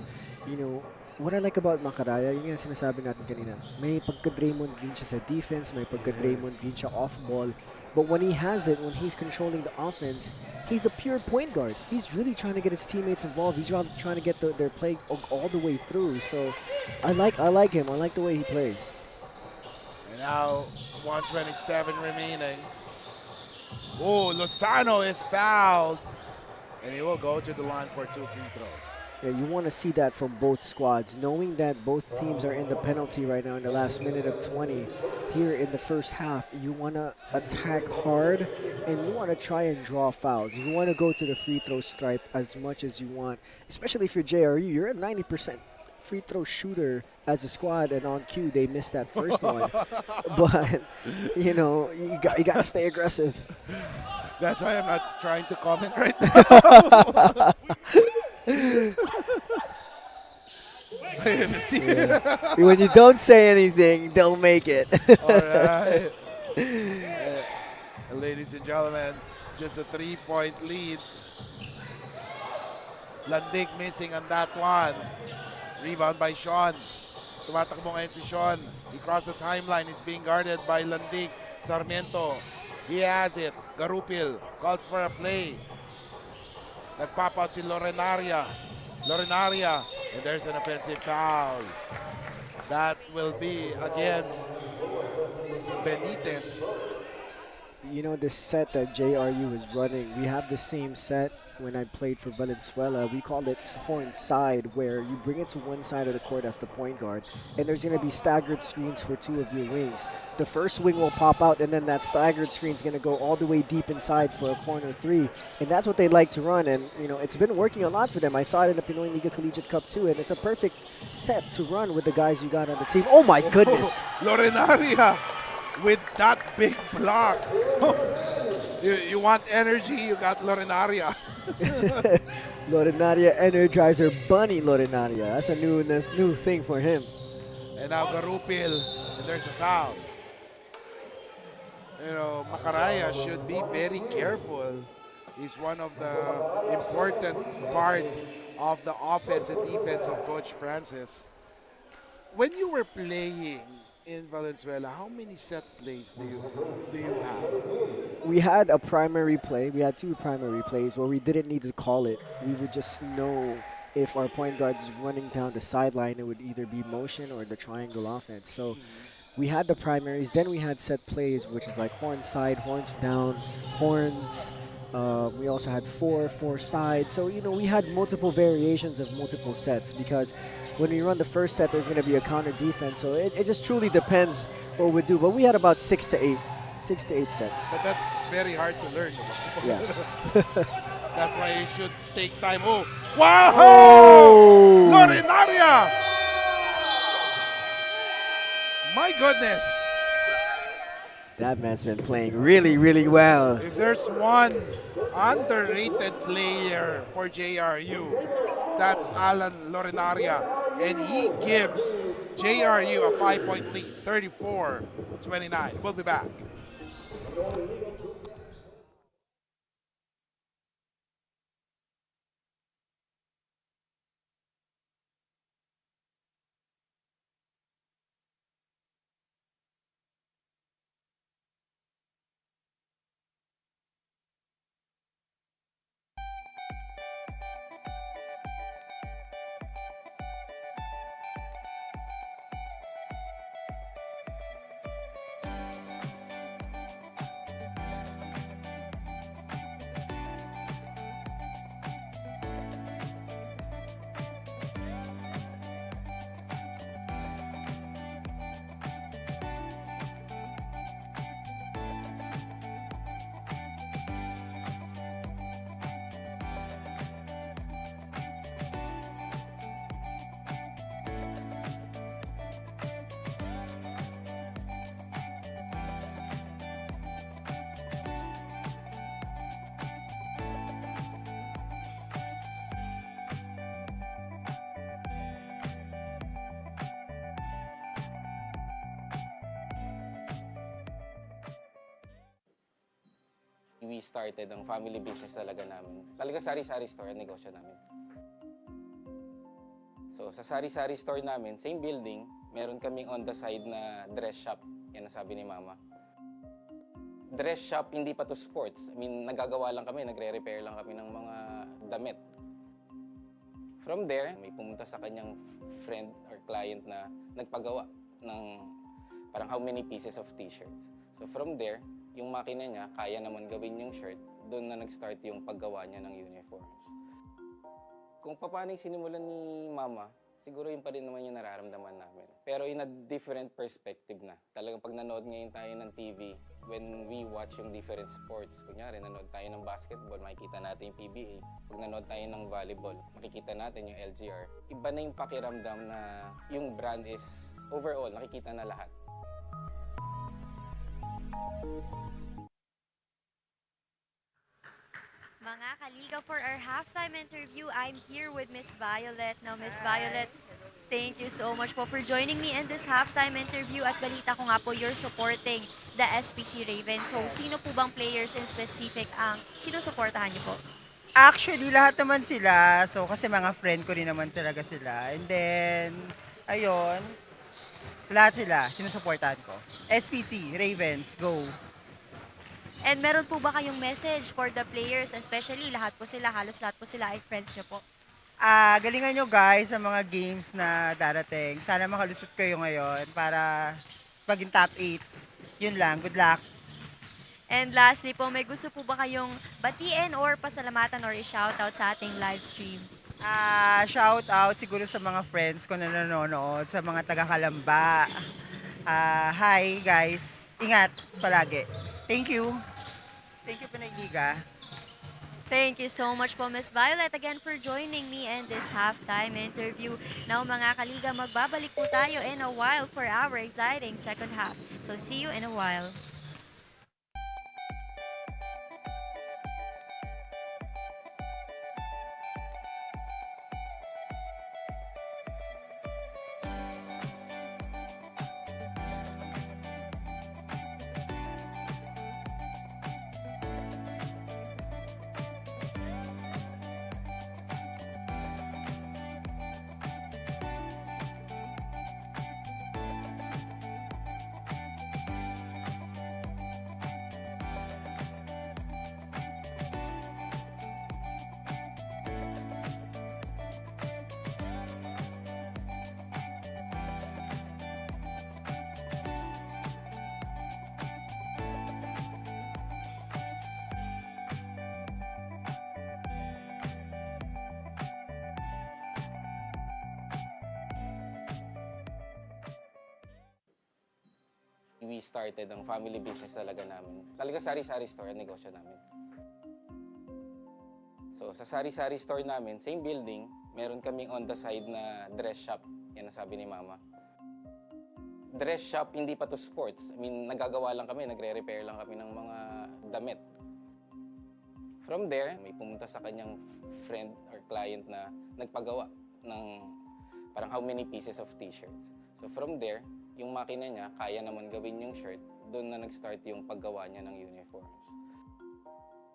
you know, what I like about Macaraya, yun yung sinasabi natin kanina, may pagka-Draymond Green siya sa defense, may pagka-Draymond Green siya off-ball. But when he has it, when he's controlling the offense, he's a pure point guard. He's really trying to get his teammates involved. He's trying to get their play all the way through. So I like him. I like the way he plays. And now, 1:27 remaining. Oh, Lozano is fouled. And he will go to the line for 2 free throws. Yeah, you want to see that from both squads, knowing that both teams are in the penalty right now in the last minute of 20. Here in the first half, you want to attack hard and you want to try and draw fouls. You want to go to the free throw stripe as much as you want, especially if you're JRU. You're a 90% free throw shooter as a squad, and on cue they missed that first one. But you know, you got to stay aggressive. That's why I'm not trying to comment right now. See? Yeah. When you don't say anything, they'll make it. All right. Ladies and gentlemen, just a 3-point lead. Landig missing on that one. Rebound by Sean. Tumatakbo ngayon si Sean. He crossed the timeline. He's being guarded by Landig. Sarmiento. He has it. Garupil calls for a play. Nagpop out si Lorenaria. Lorenaria. And there's an offensive foul. That will be against Benitez. You know, the set that JRU is running, we have the same set when I played for Valenzuela. We called it horn side, where you bring it to one side of the court as the point guard, and there's going to be staggered screens for 2 of your wings. The first wing will pop out, and then that staggered screen is going to go all the way deep inside for a corner 3, and that's what they like to run, and you know, it's been working a lot for them. I saw it in the Pinoyliga Collegiate Cup too, and it's a perfect set to run with the guys you got on the team. Oh my goodness! Lorenaria with that big block. You want energy, you got Lorenaria. Lorenaria Energizer Bunny Lorenaria. That's a new thing for him. And now Garupil, and there's a foul. You know, Macaraya should be very careful. He's one of the important part of the offense and defense of Coach Francis. When you were playing in Valenzuela, how many set plays do you have? We had a primary play. We had 2 primary plays where we didn't need to call it. We would just know if our point guard is running down the sideline, it would either be motion or the triangle offense. So we had the primaries. Then we had set plays, which is like horn side, horns down, horns. We also had 4 sides. So, you know, we had multiple variations of multiple sets, because when we run the first set, there's going to be a counter defense. So it just truly depends what we do. But we had about 6 to 8 sets. But that's very hard to learn. Yeah. That's why you should take time. Oh, wow! Oh! Lorenaria! My goodness. That man's been playing really, really well. If there's one underrated player for JRU, that's Alan Lorenaria. And he gives JRU a 5-point lead, 34-29. We'll be back. We started ang family business talaga namin. Talaga sari-sari store ang negosyo namin. So sa sari-sari store namin, same building, meron kaming on the side na dress shop. Yan ang sabi ni Mama. Dress shop, hindi pa to sports. I mean, nagagawa lang kami, nagre-repair lang kami ng mga damit. From there, may pumunta sa kanyang friend or client na nagpagawa ng parang how many pieces of t-shirts. So from there, yung makina niya, kaya naman gawin yung shirt, doon na nag-start yung paggawa niya ng uniforms. Kung paano yung sinimulan ni Mama, siguro yun pa rin naman yung nararamdaman namin. Pero in a different perspective na. Talagang pag nanood ngayon tayo ng TV, when we watch yung different sports, kunyari nanood tayo ng basketball, makikita natin yung PBA. Pag nanood tayo ng volleyball, makikita natin yung LGR. Iba na yung pakiramdam na yung brand is overall, nakikita na lahat. Mga kaliga, for our halftime interview, I'm here with Miss Violet. Now, Miss Violet, thank you so much po for joining me in this halftime interview. At balita ko nga po, you're supporting the SPC Ravens. So, sino po bang players in specific ang sinusuportahan niyo po? Actually, lahat naman sila. So, kasi mga friend ko rin naman talaga sila. And then, ayun, lahat sila, sinusuportahan ko. SPC, Ravens, go! And meron po ba kayong message for the players, especially lahat po sila, halos lahat po sila ay friends niyo po? Galingan nyo guys sa mga games na darating. Sana makalusot kayo ngayon para maging top 8. Yun lang, good luck. And lastly po, may gusto po ba kayong batiin or pasalamatan or i-shoutout sa ating live stream? Shout out siguro sa mga friends ko na nanonood, sa mga taga-Kalamba. Hi guys, ingat palagi. Thank you. Thank you, Pinoyliga. Thank you so much po, Miss Violet, again for joining me in this halftime interview. Now, mga kaliga, magbabalik po tayo in a while for our exciting second half. So, see you in a while. We started ang family business talaga namin. Talaga sari-sari store ang negosyo namin. So sa sari-sari store namin, same building, meron kaming on the side na dress shop. Yan ang sabi ni Mama. Dress shop, hindi pa to sports. I mean, nagagawa lang kami, nagre-repair lang kami ng mga damit. From there, may pumunta sa kanyang friend or client na nagpagawa ng parang how many pieces of t-shirts. So from there, yung makina niya, kaya naman gawin yung shirt, doon na nag-start yung paggawa niya ng uniforms.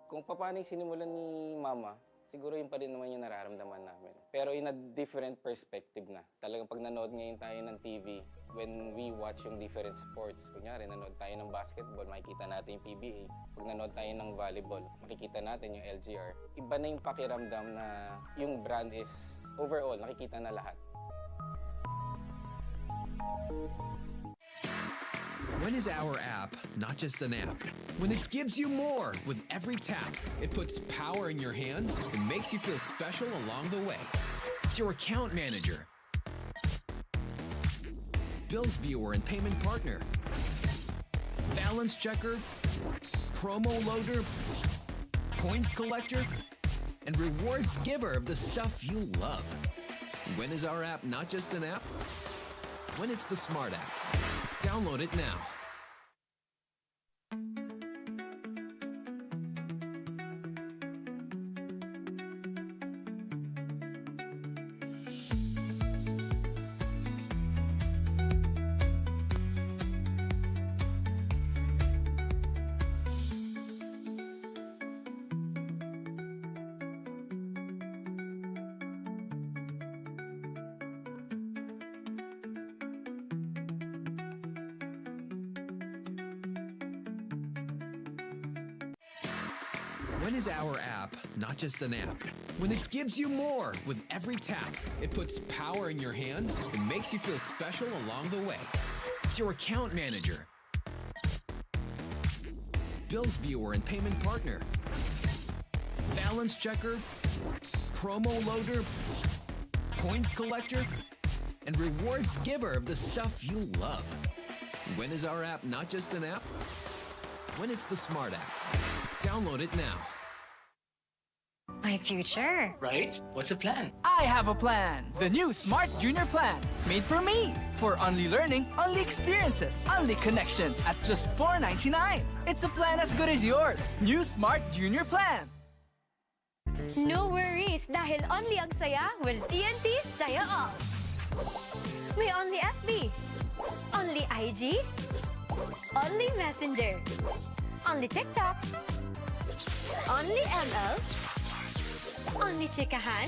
Kung paano yung sinimulan ni Mama, siguro yun pa rin naman yung nararamdaman namin. Pero in a different perspective na. Talagang pag nanood ngayon tayo ng TV, when we watch yung different sports, kunyari nanood tayo ng basketball, makikita natin yung PBA. Pag nanood tayo ng volleyball, makikita natin yung LGR. Iba na yung pakiramdam na yung brand is overall, nakikita na lahat. When is our app not just an app? When it gives you more with every tap, it puts power in your hands and makes you feel special along the way. It's your account manager, bills viewer and payment partner, balance checker, promo loader, points collector, and rewards giver of the stuff you love. When is our app not just an app? When it's the smart app. Download it now. When is our app not just an app? When it gives you more with every tap, it puts power in your hands and makes you feel special along the way. It's your account manager, bills viewer and payment partner, balance checker, promo loader, points collector, and rewards giver of the stuff you love. When is our app not just an app? When it's the smart app. Download it now. My future. Right? What's the plan? I have a plan. The new Smart Junior Plan. Made for me. For only learning, only experiences, only connections at just $4.99. It's a plan as good as yours. New Smart Junior Plan. No worries dahil only ang saya will TNT Saya All. May only FB, only IG, only Messenger, only TikTok, only ML, only Chikahan,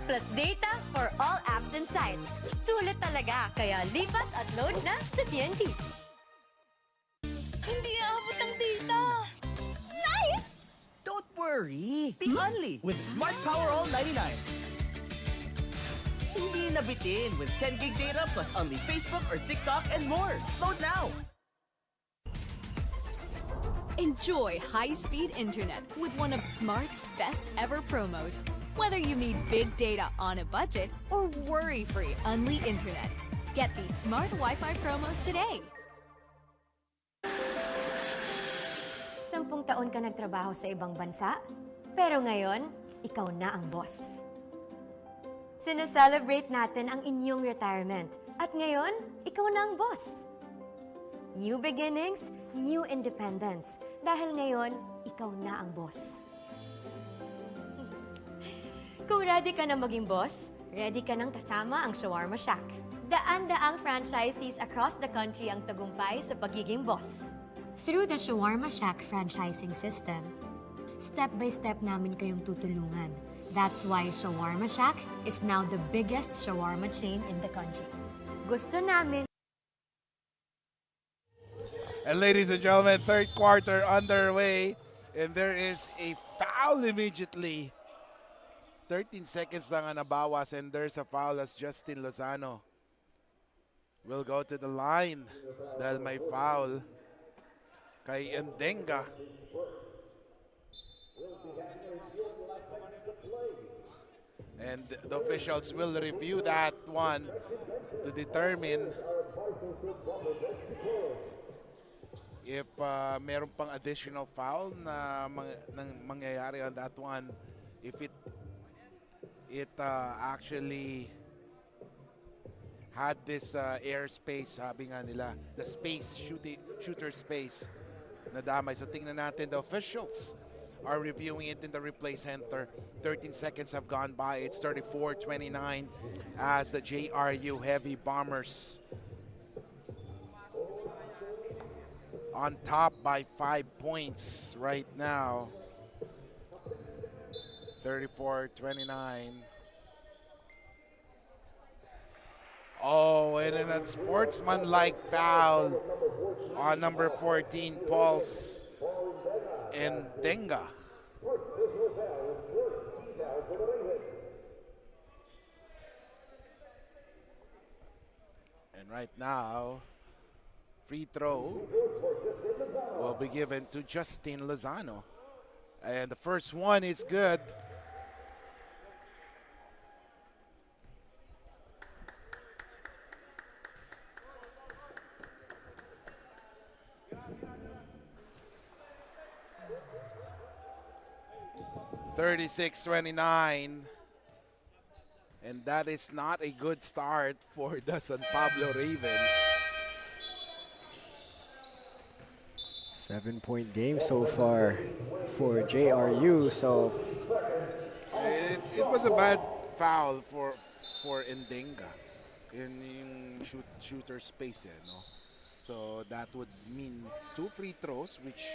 plus data for all apps and sites. Sulit talaga, kaya lipat at load na sa TNT. Hindi aabot ang data. Nice! Don't worry. Be only with Smart Power All 99. Hindi nabitin with 10 gig data plus only Facebook or TikTok and more. Load now. Enjoy high-speed internet with one of Smart's best ever promos. Whether you need big data on a budget or worry-free Unli internet, get these Smart Wi-Fi promos today. 10 taon ka nagtrabaho sa ibang bansa, pero ngayon, ikaw na ang boss. Sineselebrate natin ang inyong retirement, at ngayon, ikaw na ang boss. New beginnings, new independence. Dahil ngayon, ikaw na ang boss. Kung ready ka na maging boss, ready ka nang kasama ang Shawarma Shack. Daan-daang franchisees across the country ang tagumpay sa pagiging boss. Through the Shawarma Shack franchising system, step-by-step namin kayong tutulungan. That's why Shawarma Shack is now the biggest shawarma chain in the country. Gusto namin. And ladies and gentlemen, third quarter underway. And there is a foul immediately. 13 seconds lang ang nabawas and there's a foul as Justin Lozano will go to the line dahil may foul kay Endenga. And the officials will review that one to determine if meron pang additional foul na mangyayari on that one. If it actually had this airspace, sabi nga nila, the space, shooter space na damay. So tingnan natin, the officials are reviewing it in the replay center. 13 seconds have gone by. It's 34-29 as the JRU Heavy Bombers on top by 5 points right now. 34-29. Oh, and then a sportsman-like foul on number 14, Pulse Endenga. And right now, free throw will be given to Justin Lozano. And the first one is good. (36-29), and that is not a good start for the San Pablo Ravens. 7-point game so far for JRU. So it was a bad foul for Endenga in shooter space, no? So that would mean 2 free throws, which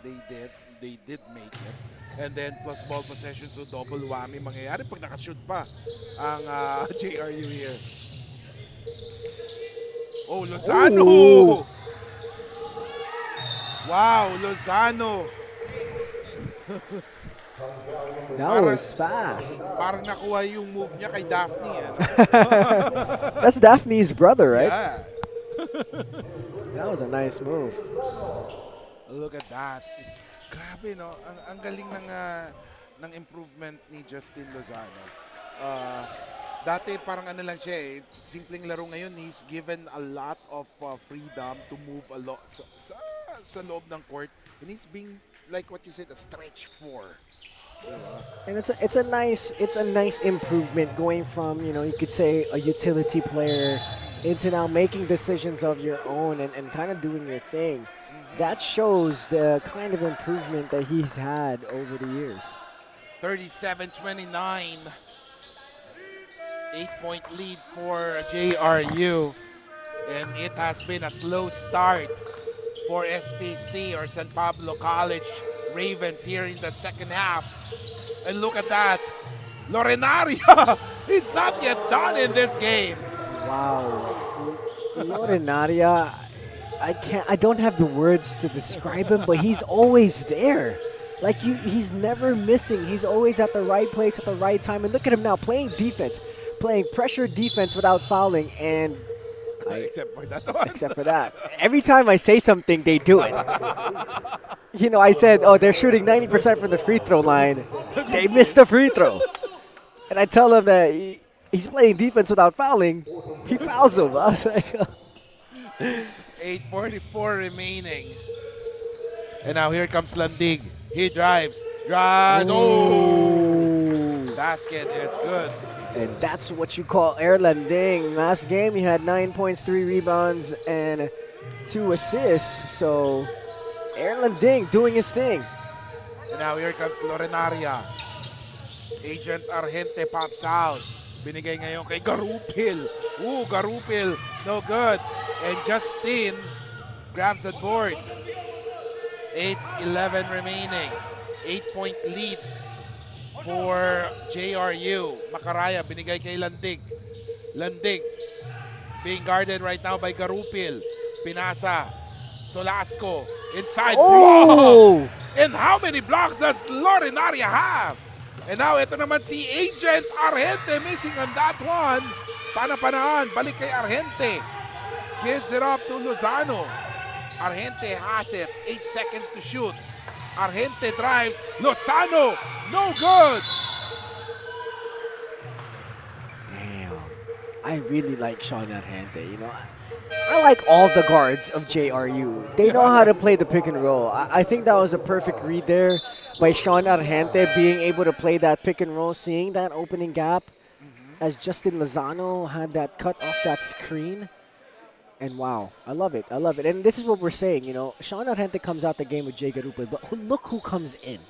they did make it. And then plus ball possession, so double whammy mangyayari pag nakashoot pa ang JRU here. Oh, Lozano! Ooh. Wow, Lozano! that was fast. Parang nakuha yung move niya kay Daphne. That's Daphne's brother, right? Yeah. That was a nice move. Look at that. Grabe, no? Ang galing ng improvement ni Justin Lozano. Dati parang ano lang siya eh, simpleng laro ngayon. He's given a lot of freedom to move a lot sa loob ng court. And he's being, like what you said, a stretch four. And it's a nice improvement going from, you know, you could say a utility player into now making decisions of your own and kind of doing your thing. That shows the kind of improvement that he's had over the years. 37-29. 8-point lead for JRU. And it has been a slow start for SPC or San Pablo College Ravens here in the second half. And look at that. Lorenaria is not yet done in this game. Wow. Lorenaria, I don't have the words to describe him, but he's always there. Like he's never missing. He's always at the right place at the right time. And look at him now playing defense, playing pressure defense without fouling. And except for that one. Except for that. Every time I say something, they do it. You know, I said, oh, they're shooting 90% from the free throw line. They missed the free throw. And I tell them that he's playing defense without fouling. He fouls him. I was like, 8:44 remaining. And now here comes Landig. He drives. Oh! Basket is good. And that's what you call Erlanding. Last game, he had 9 points, 3 rebounds, and 2 assists. So, Erlanding doing his thing. And now here comes Lorenaria. Agent Argente pops out. Binigay ngayon kay Garupil. Ooh, Garupil. No good. And Justin grabs the board. 8:11 remaining. 8-point lead for JRU. Macaraya binigay kay Landig. Landig being guarded right now by Garupil. Pinasa. Solasco inside. Oh! Block! And how many blocks does Lorenaria have? And now ito naman si Agent Argente missing on that one. Pana-panaan. Balik kay Argente. Gives it up to Lozano. Argente has it. 8 seconds to shoot. Argente drives. Lozano. No good. Damn. I really like Sean Argente. You know, I like all the guards of JRU. They know how to play the pick and roll. I think that was a perfect read there by Sean Argente, being able to play that pick and roll, seeing that opening gap as Justin Lozano had that cut off that screen. And wow, I love it. I love it. And this is what we're saying, you know, Sean Argente comes out the game with Jay Garupil, but look who comes in.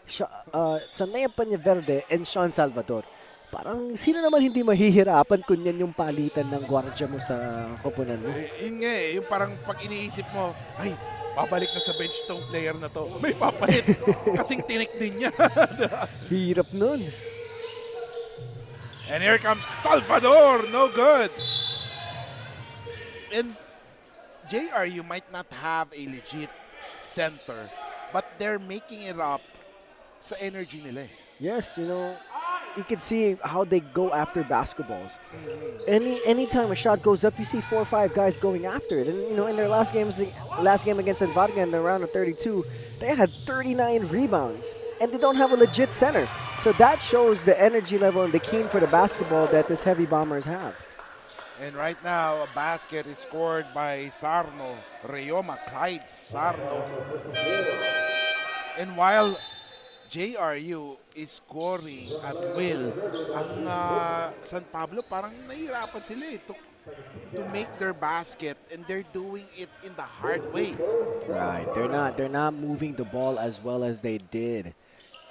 Sanaya Peñaverde and Sean Salvador. Parang sino naman hindi mahihirapan kung yan yung palitan ng gwardiya mo sa koponan mo? Yun nga eh, yung parang pag iniisip mo, ay, babalik na sa bench tong player na to. May papalit. Kasing tinik din niya. Hirap nun. And here comes Salvador. No good. And JRU might not have a legit center, but they're making it up sa energy nila eh. Yes, you know, you can see how they go after basketballs. Anytime a shot goes up, you see 4 or 5 guys going after it. And you know, in their last game against Varga in the round of 32, they had 39 rebounds, and they don't have a legit center. So that shows the energy level and the keen for the basketball that this heavy bombers have. And right now, a basket is scored by Sarno, Reyoma, Clyde Sarno. And while JRU is scoring at will, ang San Pablo parang nahihirapan sila eh to make their basket, and they're doing it in the hard way. Right, they're not moving the ball as well as they did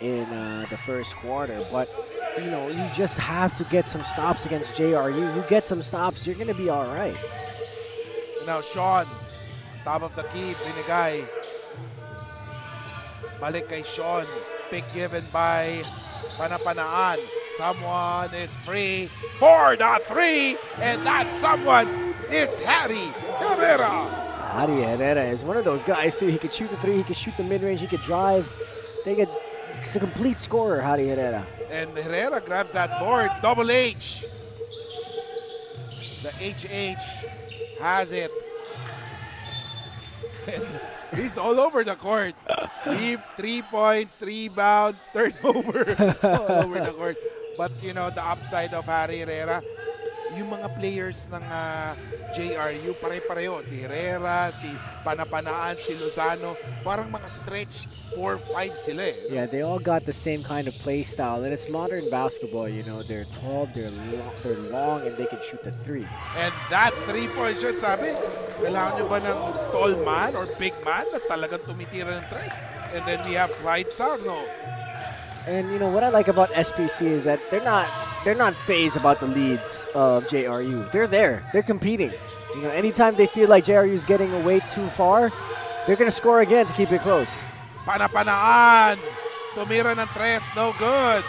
in the first quarter, but you know, you just have to get some stops against JRU. You get some stops, you're gonna be all right. Now Sean, top of the key, binigay. Balik kay Sean. Pick given by Panapanaan. Someone is free for the 3, and that someone is Harry Herrera. Harry Herrera is one of those guys too. He could shoot the 3, he could shoot the mid-range, he could drive. It's a complete scorer, Harry Herrera. And Herrera grabs that board. Double H. The HH has it. And he's all over the court. 3 points, rebound, turnover, all over the court. But you know, the upside of Harry Herrera, yung mga players ng JRU, pare-pareho. Si Herrera, si Panapanaan, si Lozano, parang mga stretch 4-5 sila eh. Yeah, they all got the same kind of play style, and it's modern basketball. You know, they're tall, they're long, and they can shoot the three. And that 3-point shot, sabi, kailangan nyo ba ng tall man or big man na talagang tumitira ng tres? And then we have Clyde Sarno. And you know what I like about SPC is that they're not phased about the leads of JRU. They're there. They're competing. You know, anytime they feel like JRU is getting away too far, they're gonna score again to keep it close. Panapanaan, tumira ng tres, no good.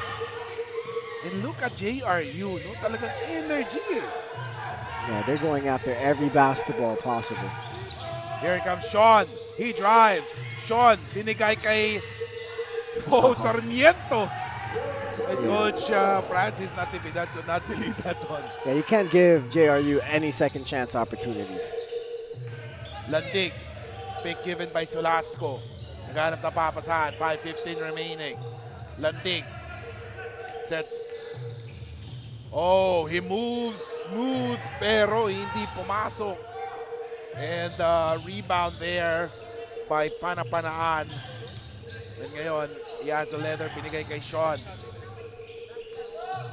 And look at JRU, no, talagang energy. Yeah, they're going after every basketball possible. Here comes Sean. He drives. Sean, binigay kay Sarmiento. And Coach Francis Natividad could not believe that one. Yeah, you can't give JRU any second chance opportunities. Landig. Pick given by Solasco. Naghanap na papasahan. 5:15 remaining. Landig. Sets. Oh, he moves smooth pero hindi pumasok. And rebound there by Panapanaan. And ngayon, he has the leather binigay kay Sean.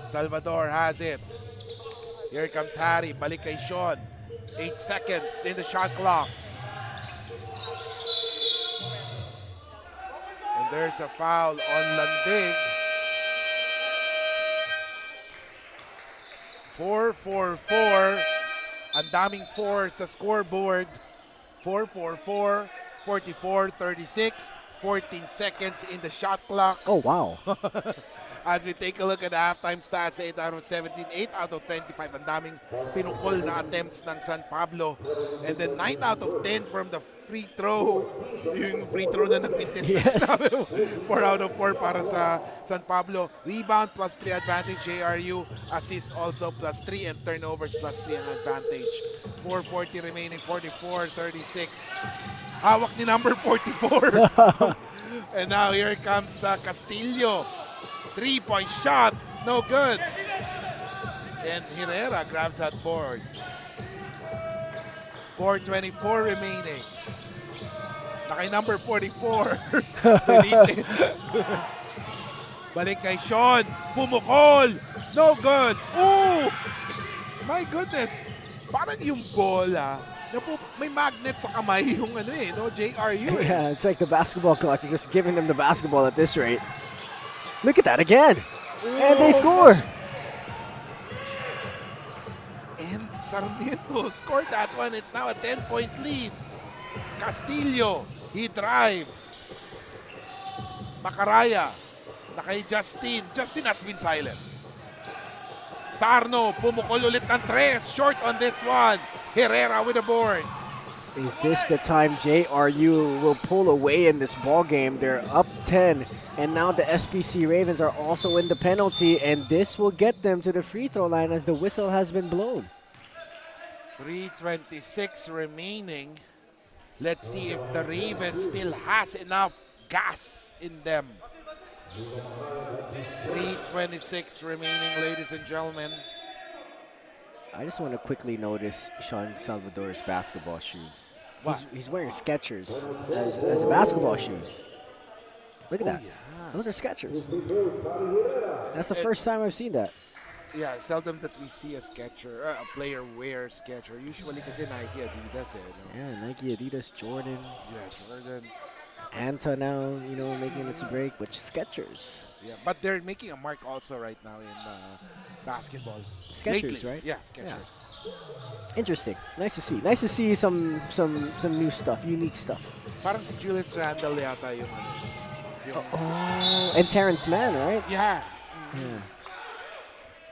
Salvador has it. Here comes Harry. Balik kay Sean. 8 seconds in the shot clock. And there's a foul on Landig. 4-4-4. Ang daming 4 sa scoreboard. 4-4-4. 44-36. 14 seconds in the shot clock. Oh, wow. As we take a look at the halftime stats, 8 out of 17, 8 out of 25. Ang daming pinukol na attempts ng San Pablo. And then 9 out of 10 from the free throw. Yung free throw na nagpintis na sinabi mo. 4 out of 4 para sa San Pablo. Rebound plus 3 advantage JRU. Assist also plus 3 and turnovers plus 3 ang advantage. 4:40 remaining, 44-36. Hawak ni number 44. And now here comes Castillo. 3-point shot, no good. And Herrera grabs that board. 4:24 remaining. Nakay number 44. Benitez. Balik kay Sean. Pumukol. No good. Ooh! My goodness. Parang yung bola, may magnet sa kamay yung JRU. Yeah, it's like the basketball coach are just giving them the basketball at this rate. Look at that again. And they score. And Sarmiento scored that one. It's now a 10-point lead. Castillo, he drives. Macaraya, nakay Justin. Justin has been silent. Sarno, pumukol ulit ng tres. Short on this one. Herrera with the board. Is this the time JRU will pull away in this ball game? They're up 10, and now the SPC Ravens are also in the penalty, and this will get them to the free throw line as the whistle has been blown. 3:26 remaining. Let's see if the Ravens still has enough gas in them. 3:26 remaining, ladies and gentlemen. I just want to quickly notice Sean Salvador's basketball shoes. He's wearing Skechers as basketball shoes. Look at that. Yeah. Those are Skechers. That's the first time I've seen that. Yeah, seldom that we see a Sketcher, a player wear Sketcher. Usually kasi Nike, Adidas eh. No? Yeah, Nike, Adidas, Jordan. Yeah, Jordan. Anta now, you know, making its break with Skechers. Yeah, but they're making a mark also right now in basketball. Skechers, Lately. right? Yeah, Skechers. Yeah. Interesting. Nice to see. Nice to see some new stuff, unique stuff. Parang si Julius Randle yata yung Oh, and Terrence Mann, right? Yeah. Yeah.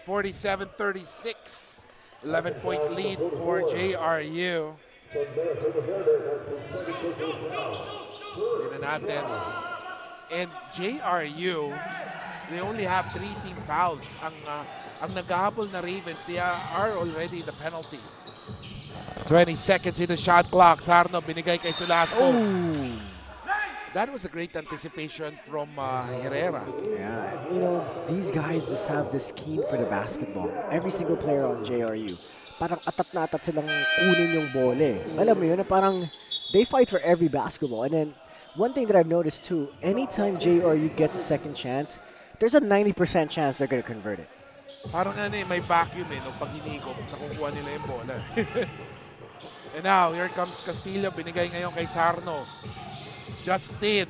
47-36. 11-point lead for JRU. Tignan natin. And JRU, they only have 3 team fouls. Ang naghahabol na Ravens, they are already the penalty. 20 seconds in the shot clock. Sarno binigay kay Sulasco. Oh! That was a great anticipation from Herrera. Yeah, you know, these guys just have this keen for the basketball. Every single player on JRU. Parang atat na atat silang kunin yung bola eh. Alam mo yun, parang they fight for every basketball. And then, one thing that I've noticed too, anytime JRU gets a second chance, there's a 90% chance they're going to convert it. Parang may vacuum nung pag hinigop, nakukuha nila yung bola. And now, here comes Castillo, binigay ngayon kay Sarno. Justin,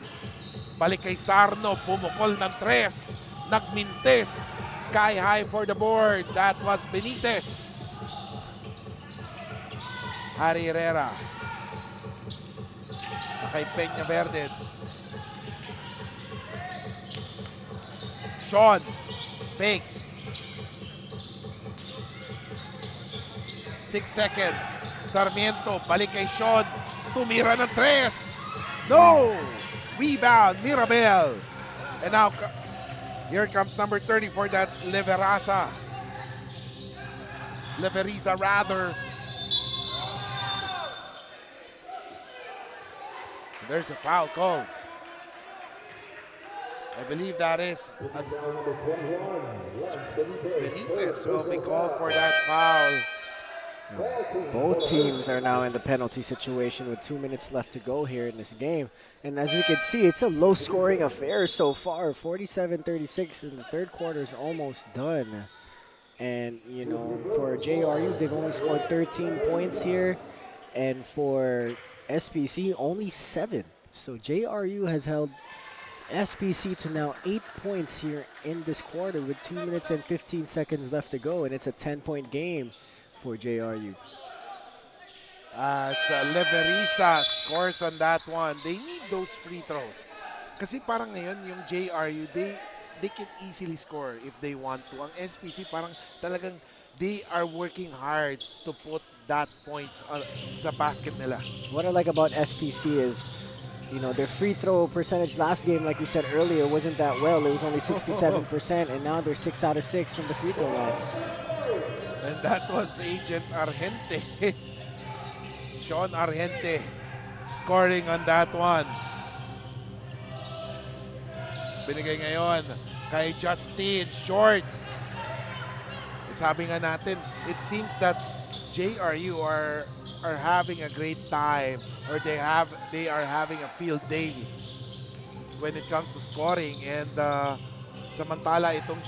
balik kay Sarno, pumukol ng 3, nagmintes, sky high for the board. That was Benitez. Harry Herrera. Kay Peña Verde. Sean, fakes. 6 seconds. Sarmiento, balik kay Sean. Tumira ng 3. No! Rebound, Mirabel. And now, here comes number 34. That's Leveraza. Leveriza, rather. There's a foul call. I believe that is Benitez will be called for that foul. Both teams are now in the penalty situation with 2 minutes left to go here in this game. And as you can see, it's a low-scoring affair so far. 47-36 in the third quarter is almost done. And, you know, for JRU, they've only scored 13 points here. And for SPC, only 7. So JRU has held SPC to now 8 points here in this quarter with 2 minutes and 15 seconds left to go. And it's a 10-point game for JRU. As Leveriza scores on that one, they need those free throws. Kasi parang ngayon, yung JRU, they can easily score if they want to. Ang SPC parang talagang they are working hard to put that points sa basket nila. What I like about SPC is, you know, their free throw percentage last game, like we said earlier, wasn't that well. It was only 67%, and now they're 6 out of 6 from the free throw line. And that was Agent Argente. Sean Argente scoring on that one. Binigay ngayon kay Justin, short. Sabi nga natin, it seems that JRU are having a great time, or they are having a field day when it comes to scoring. And samantala itong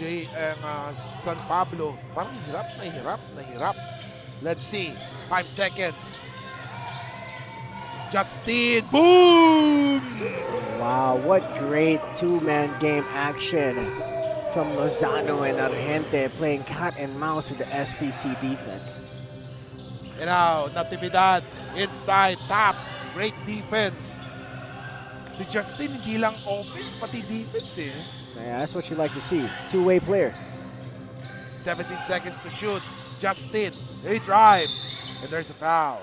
San Pablo, parang hirap. Let's see, 5 seconds. Justin, boom! Wow, what great two-man game action from Lozano and Argente, playing cat and mouse with the SPC defense. And now, Natividad inside, top, great defense. Si Justin, hindi lang offense, pati defense eh. Yeah, that's what you like to see. Two-way player. 17 seconds to shoot. Justin, he drives, and there's a foul.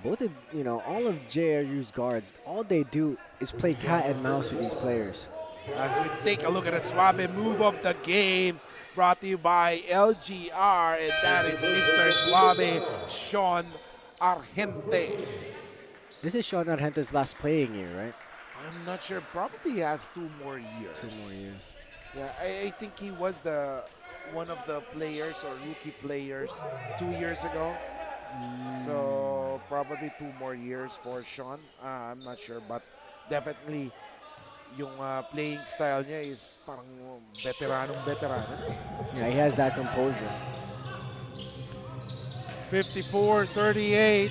Both of, you know, all of JRU's guards, all they do is play cat and mouse with these players. As we take a look at the Suave move of the game, brought to you by LGR, and that is Mr. Suave, Sean Argente. This is Sean Argente's last playing year, right? I'm not sure. Probably he has 2 more years. 2 more years. Yeah, I think he was one of the players or rookie players 2 years ago. So probably 2 more years for Sean. I'm not sure, but definitely yung playing style niya is parang veteranong. Yeah, he has that composure. 54-38.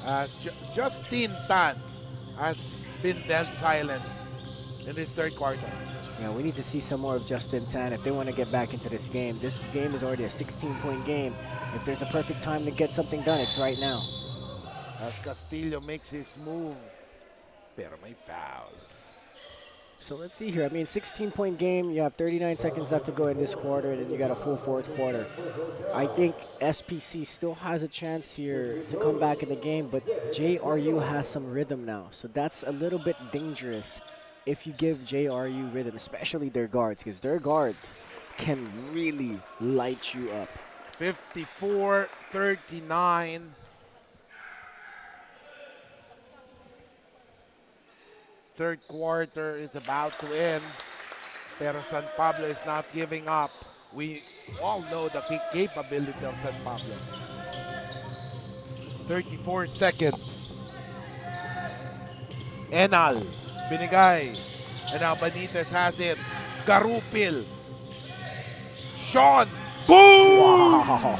As Justin Tan has been dead silence in this third quarter. Yeah, we need to see some more of Justin Tan if they want to get back into this game. This game is already a 16-point game. If there's a perfect time to get something done, it's right now. As Castillo makes his move, pero may foul. So let's see here. I mean, 16-point game. You have 39 seconds left to go in this quarter, and then you got a full fourth quarter. I think SPC still has a chance here to come back in the game, but JRU has some rhythm now. So that's a little bit dangerous if you give JRU rhythm, especially their guards, because their guards can really light you up. 54-39. Third quarter is about to end, pero San Pablo is not giving up. We all know the capability of San Pablo. 34 seconds. Enal, binigay. And now Benitez has it. Garupil. Sean. Boom! Wow.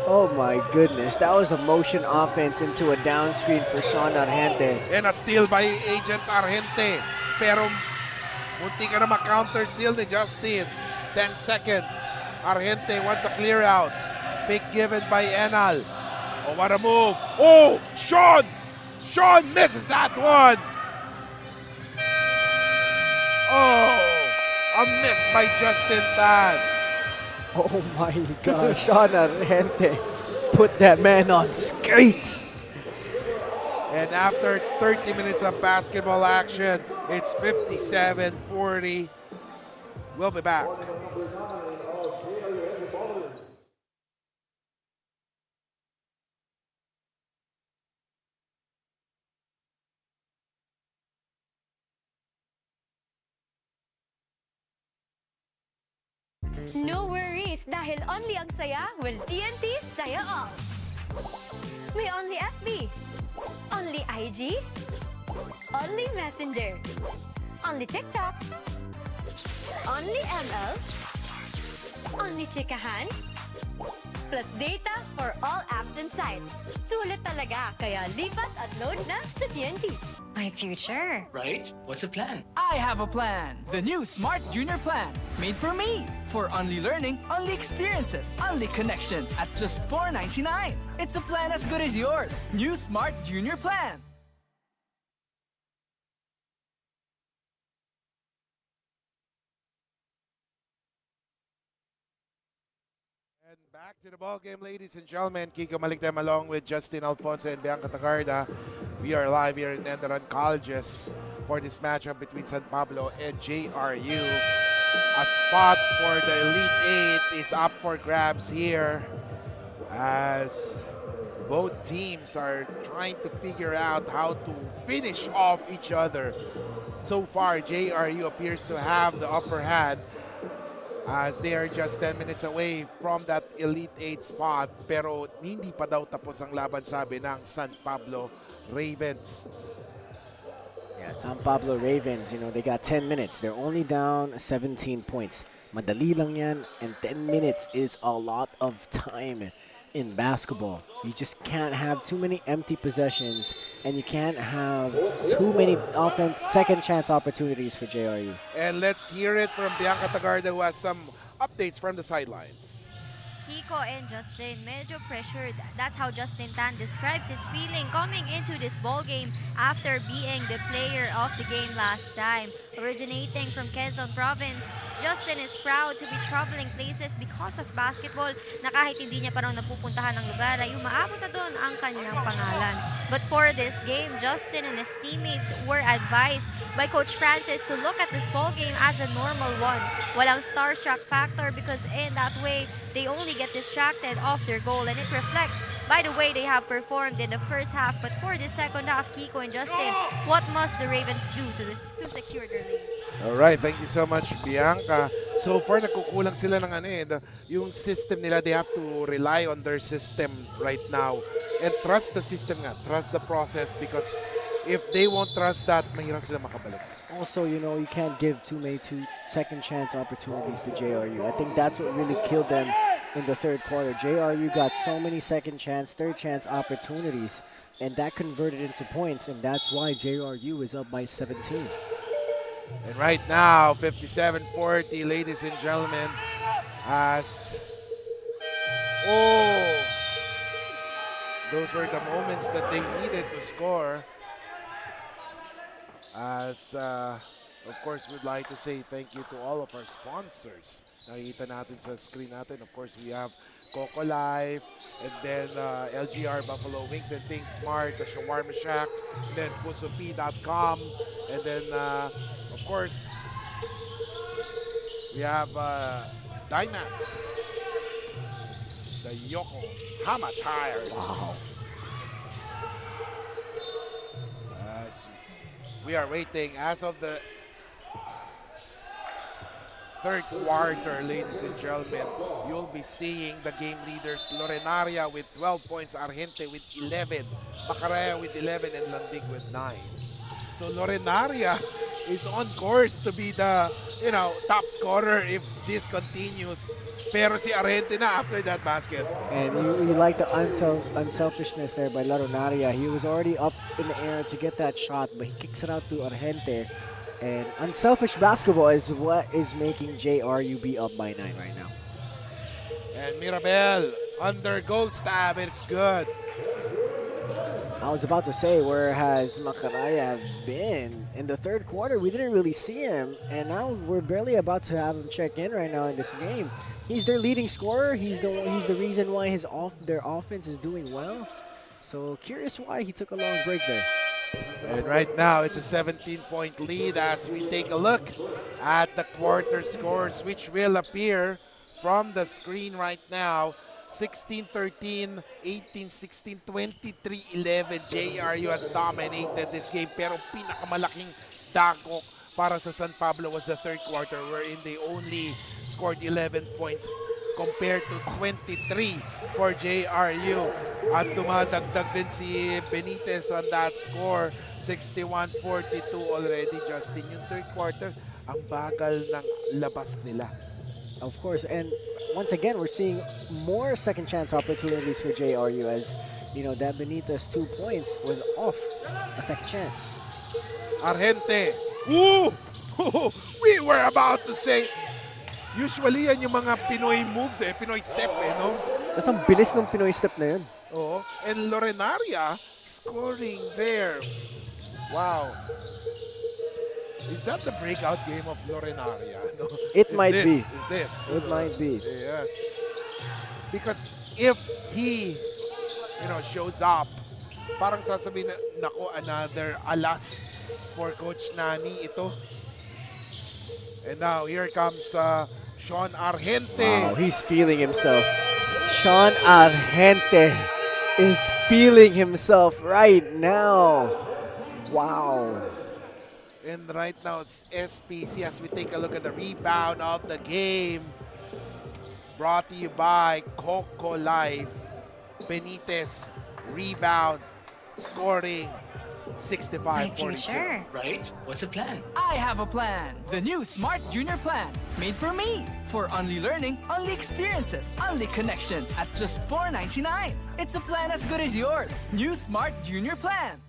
Oh my goodness. That was a motion offense into a down screen for Sean Argente. And a steal by Agent Argente. Pero munti ka na ma-counter steal ni Justin. 10 seconds. Argente wants a clear out. Big given by Enal. Oh, what a move. Oh, Sean! Sean misses that one. Oh, a miss by Justin Tan. Oh my gosh, Sean Argente put that man on skates. And after 30 minutes of basketball action, it's 57-40. We'll be back. No worries dahil only ang saya will TNT Saya All. May only FB, only IG, only Messenger, only TikTok, only ML, only Chikahan, plus data for all apps and sites. Sulit talaga, kaya lipat at load na sa TNT. My future. Right? What's the plan? I have a plan. The new Smart Junior Plan. Made for me. For only learning, only experiences, only connections at just $4.99. It's a plan as good as yours. New Smart Junior Plan. And back to the ball game, ladies and gentlemen. Kiko Maligdem along with Justin Alfonso and Bianca Tagarda. We are live here in ENDERUN Colleges for this matchup between San Pablo and JRU. A spot for the Elite Eight is up for grabs here as both teams are trying to figure out how to finish off each other. So far, JRU appears to have the upper hand as they are just 10 minutes away from that Elite 8 spot. Pero hindi pa daw tapos ang laban, sabi ng San Pablo Ravens. Yeah, San Pablo Ravens, you know, they got 10 minutes. They're only down 17 points. Madali lang yan, and 10 minutes is a lot of time in basketball. You just can't have too many empty possessions, and you can't have too many second chance opportunities for JRU. And let's hear it from Bianca Tagarda, who has some updates from the sidelines. Kiko and Justin, medyo pressured. That's how Justin Tan describes his feeling coming into this ball game after being the player of the game last time. Originating from Quezon Province, Justin is proud to be traveling places because of basketball na kahit hindi niya pa raw napupuntahan ng lugar ay umaabot na doon ang kanyang pangalan. But for this game, Justin and his teammates were advised by Coach Francis to look at this ball game as a normal one. Walang starstruck factor because in that way, they only get distracted off their goal, and it reflects by the way they have performed in the first half. But for the second half, Kiko and Justin, what must the Ravens do to secure their lead? All right, thank you so much, Bianca. So far, nagkukulang sila ng yung system nila. They have to rely on their system right now and trust the system nga, trust the process, because if they won't trust that, mahirap sila makabalik. Also, you know, you can't give too many second chance opportunities to JRU. I think that's what really killed them in the third quarter. JRU got so many second chance, third chance opportunities, and that converted into points, and that's why JRU is up by 17. And right now, 57-40, ladies and gentlemen, as those were the moments that they needed to score. As, of course, we'd like to say thank you to all of our sponsors. Nakikita natin sa screen natin. Of course, we have Coco Life, and then LGR Buffalo Wings and Think Smart, the Shawarma Shack, and then Pusopi.com, and then, of course, we have Dymax. the Yokohama Tires. Wow. As we are waiting as of the third quarter, ladies and gentlemen, you'll be seeing the game leaders Lorenaria with 12 points, Argente with 11, Macaraya with 11, and Landig with 9. So Lorenaria is on course to be the, top scorer if this continues. Pero si Argente na after that basket. And you like the unselfishness there by Laronaria. He was already up in the air to get that shot, but he kicks it out to Argente. And unselfish basketball is what is making JRU be up by 9 right now. And Mirabel under gold stab, it's good. I was about to say, where has Macaraya been? In the third quarter, we didn't really see him, and now we're barely about to have him check in right now in this game. He's their leading scorer. He's the reason why their offense is doing well. So curious why he took a long break there. And right now, it's a 17-point lead as we take a look at the quarter scores, which will appear from the screen right now. 16-13, 18-16, 23-11. JRU has dominated this game, pero pinakamalaking dagok para sa San Pablo was the third quarter, wherein they only scored 11 points compared to 23 for JRU. At dumadagdag din si Benitez on that score, 61-42 already. Justin, yung third quarter, ang bagal ng labas nila. Of course, and once again, we're seeing more second chance opportunities for JRU as, that Benitez 2 points was off a second chance. Argente. Ooh! We were about to say, usually yan yung mga Pinoy moves Pinoy step no? Tapos ang bilis ng Pinoy step na yun. Oo. And Lorenaria scoring there. Wow. Is that the breakout game of Lorenaria? No? It might be. Is this? It might be. Yes. Because if he, shows up, parang sasabihin na, nako, another alas for Coach Nani ito. And now, here comes Sean Argente. Wow, he's feeling himself. Sean Argente is feeling himself right now. Wow. And right now, it's SPC as we take a look at the rebound of the game. Brought to you by Coco Life. Benitez, rebound, scoring, 65-42. Right? What's the plan? I have a plan. The new Smart Junior Plan. Made for me. For only learning, only experiences, only connections at just $4.99. It's a plan as good as yours. New Smart Junior Plan.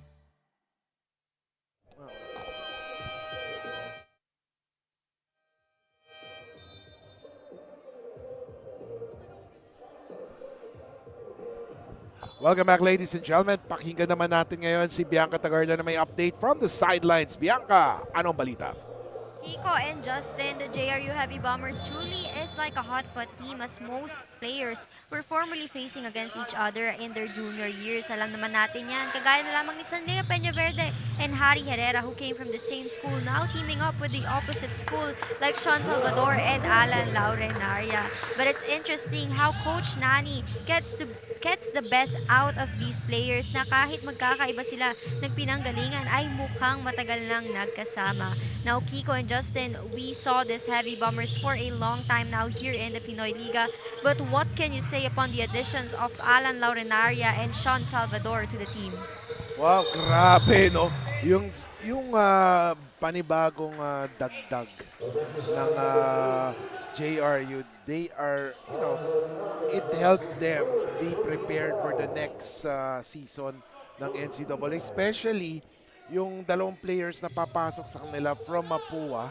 Welcome back, ladies and gentlemen. Pakinggan naman natin ngayon si Bianca Tagarda na may update from the sidelines. Bianca, anong balita? Kiko and Justin, the JRU Heavy Bombers truly is like a hot pot team as most players were formerly facing against each other in their junior years. Alam naman natin yan. Kagaya na lamang ni Sandea Peñaverde and Harry Herrera who came from the same school now teaming up with the opposite school like Sean Salvador and Alan Laurenaria. But it's interesting how Coach Nani gets the best out of these players na kahit magkakaiba sila ng pinanggalingan ay mukhang matagal nang nagkasama. Now, Kiko and Justin, we saw this Heavy Bombers for a long time now here in the Pinoyliga. But what can you say upon the additions of Alan Laurenaria and Sean Salvador to the team? Wow, grabe, no? Yung panibagong dagdag ng JRU, they are, it helped them be prepared for the next season ng NCAA, especially yung dalawang players na papasok sa kanila from Mapua,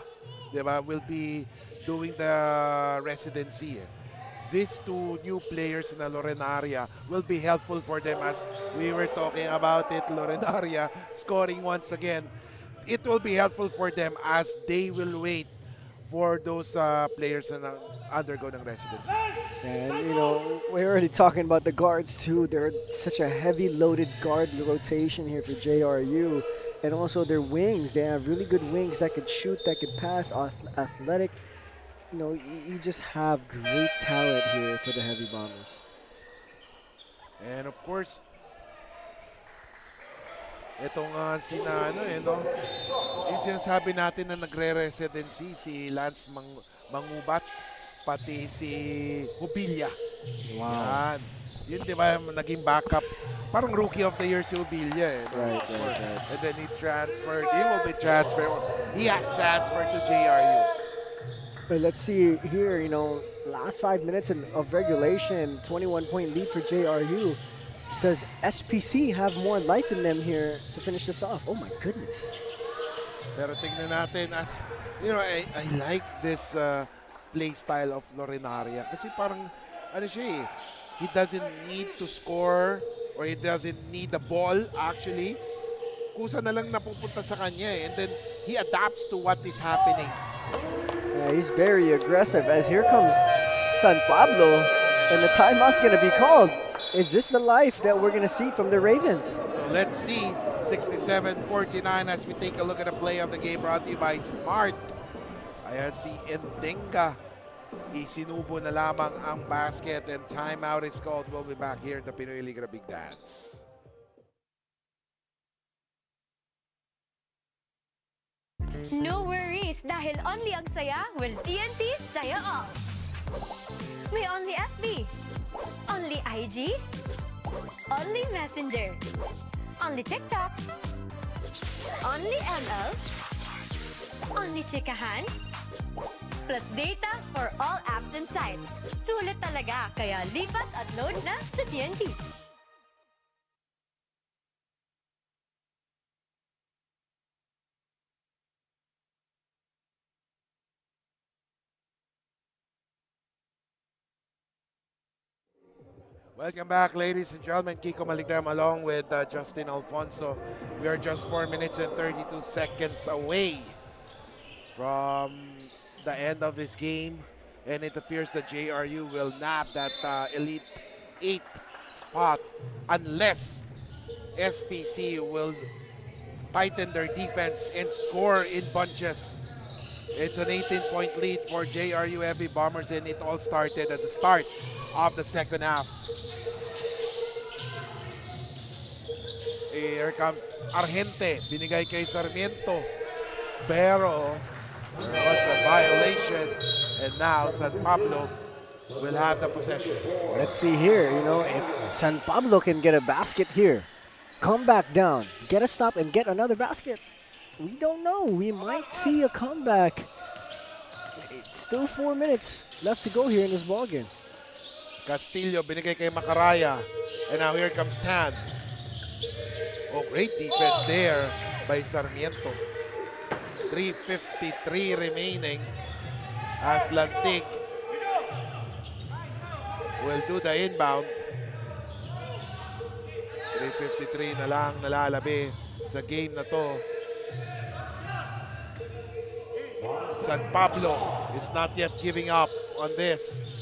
diba, will be doing the residency. These two new players in the Lorenaria will be helpful for them as we were talking about it. Lorenaria scoring once again. It will be helpful for them as they will wait for those players na undergo ng residency. And, we're already talking about the guards too. They're such a heavy loaded guard rotation here for JRU. And also their wings. They have really good wings that could shoot, that could pass, athletic. You just have great talent here for the Heavy Bombers. And of course, itong yung sinasabi natin na nagre-residency si Lance Mangubat, pati si Hubilya. Wow. Yan. Yun, di ba, naging backup. Parang rookie of the year si Hubilya. Right. And then he will be transferred. He has transferred to JRU. But let's see here, last 5 minutes of regulation, 21-point lead for JRU. Does SPC have more life in them here to finish this off? Oh my goodness. Pero tingnan natin I like this play style of Lorenaria kasi parang he doesn't need to score or he doesn't need the ball actually. Kusa na lang napupunta sa kanya and then he adapts to what is happening. Yeah, he's very aggressive as here comes San Pablo and the timeout's going to be called. Is this the life that we're going to see from the Ravens? So let's see 67-49 as we take a look at the play of the game brought to you by Smart. Ayan si Endenga. Isinubo na lamang ang basket and timeout is called. We'll be back here in the Pinoyliga The Big Dance. No worries dahil only ang saya will TNT Saya All. May only FB, only IG, only Messenger, only TikTok, only ML, only Chikahan, plus data for all apps and sites. Sulit talaga, kaya lipat at load na sa TNT. Welcome back, ladies and gentlemen. Kiko Maligdam along with Justin Alfonso. We are just 4 minutes and 32 seconds away from the end of this game. And it appears that JRU will nab that Elite 8 spot unless SPC will tighten their defense and score in bunches. It's an 18-point lead for JRU Heavy Bombers and it all started at the start of the second half. Here comes Argente, binigay kay Sarmiento. Pero there was a violation and now San Pablo will have the possession. Let's see here, if San Pablo can get a basket here, come back down, get a stop and get another basket. We don't know. We might see a comeback. It's still 4 minutes left to go here in this ballgame. Castillo binigay kay Macaraya. And now here comes Tan. Oh, great defense there by Sarmiento. 3:53 remaining as Lantig will do the inbound. 3:53 na lang nalalabi sa game na to. San Pablo is not yet giving up on this.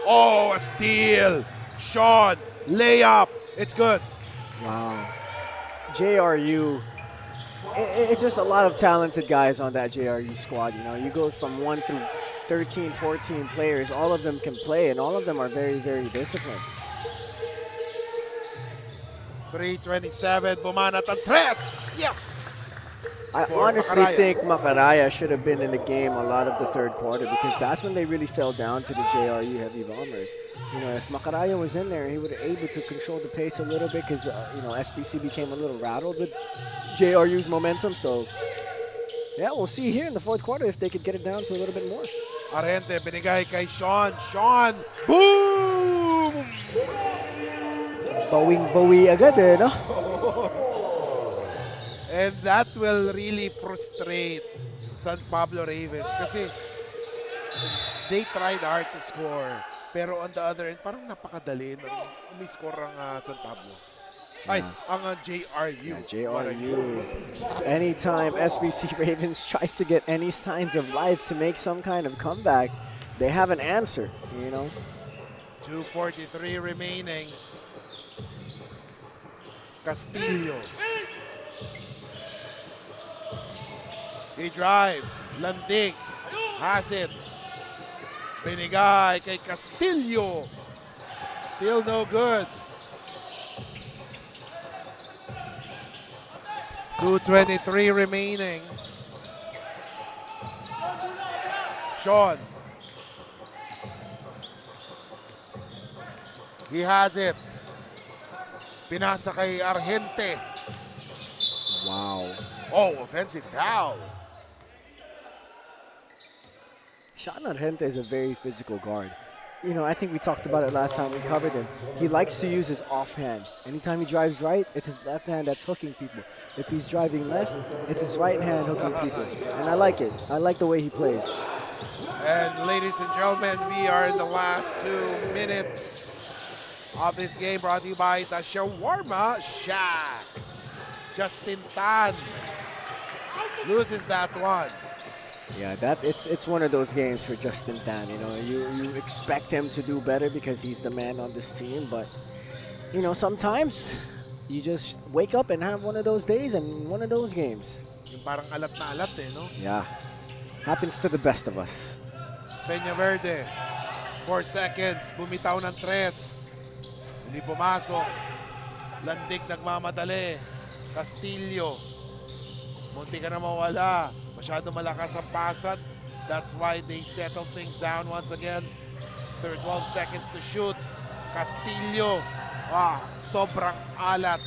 Oh, a steal. Sean, layup. It's good. Wow. JRU, it's just a lot of talented guys on that JRU squad. You go from 1 through 13, 14 players. All of them can play, and all of them are very, very disciplined. 3:27, bumanat ang tres. Yes! I For honestly Macaraya. think Macaraya should have been in the game a lot of the third quarter because that's when they really fell down to the JRU Heavy Bombers. If Macaraya was in there, he would have able to control the pace a little bit because, SBC became a little rattled with JRU's momentum. So, yeah, we'll see here in the fourth quarter if they could get it down to a little bit more. Argente, binigay kay Sean. Sean, boom! Bawing-bawi agad no? And that will really frustrate San Pablo Ravens kasi they tried hard to score. Pero on the other end, parang napakadali nang umiscore ang San Pablo. Ay, ang JRU. JRU. Anytime SBC Ravens tries to get any signs of life to make some kind of comeback, they have an answer, 2:43 remaining. Castillo. He drives. Landig has it. Binigay kay Castillo. Still no good. 2:23 remaining. Sean. He has it. Pinasa kay Argente. Wow. Oh, offensive foul. Sean Argente is a very physical guard. You know, I think we talked about it last time we covered him. He likes to use his offhand. Anytime he drives right, it's his left hand that's hooking people. If he's driving left, it's his right hand hooking people. And I like it. I like the way he plays. And ladies and gentlemen, we are in the last 2 minutes of this game, brought to you by the Shawarma Shack. Justin Tan loses that one. Yeah, it's one of those games for Justin Tan. You know, you expect him to do better because he's the man on this team, but you know, sometimes you just wake up and have one of those days and one of those games. Yung parang alat na alat no? Yeah, happens to the best of us. Peña Verde, 4 seconds, bumitaw ng 3. Hindi pumasok. Landig nagmamadali. Castillo, munti ka na mawala. Masyado malakas ang pasan. That's why they settle things down once again. 12 seconds to shoot. Castillo, sobrang alat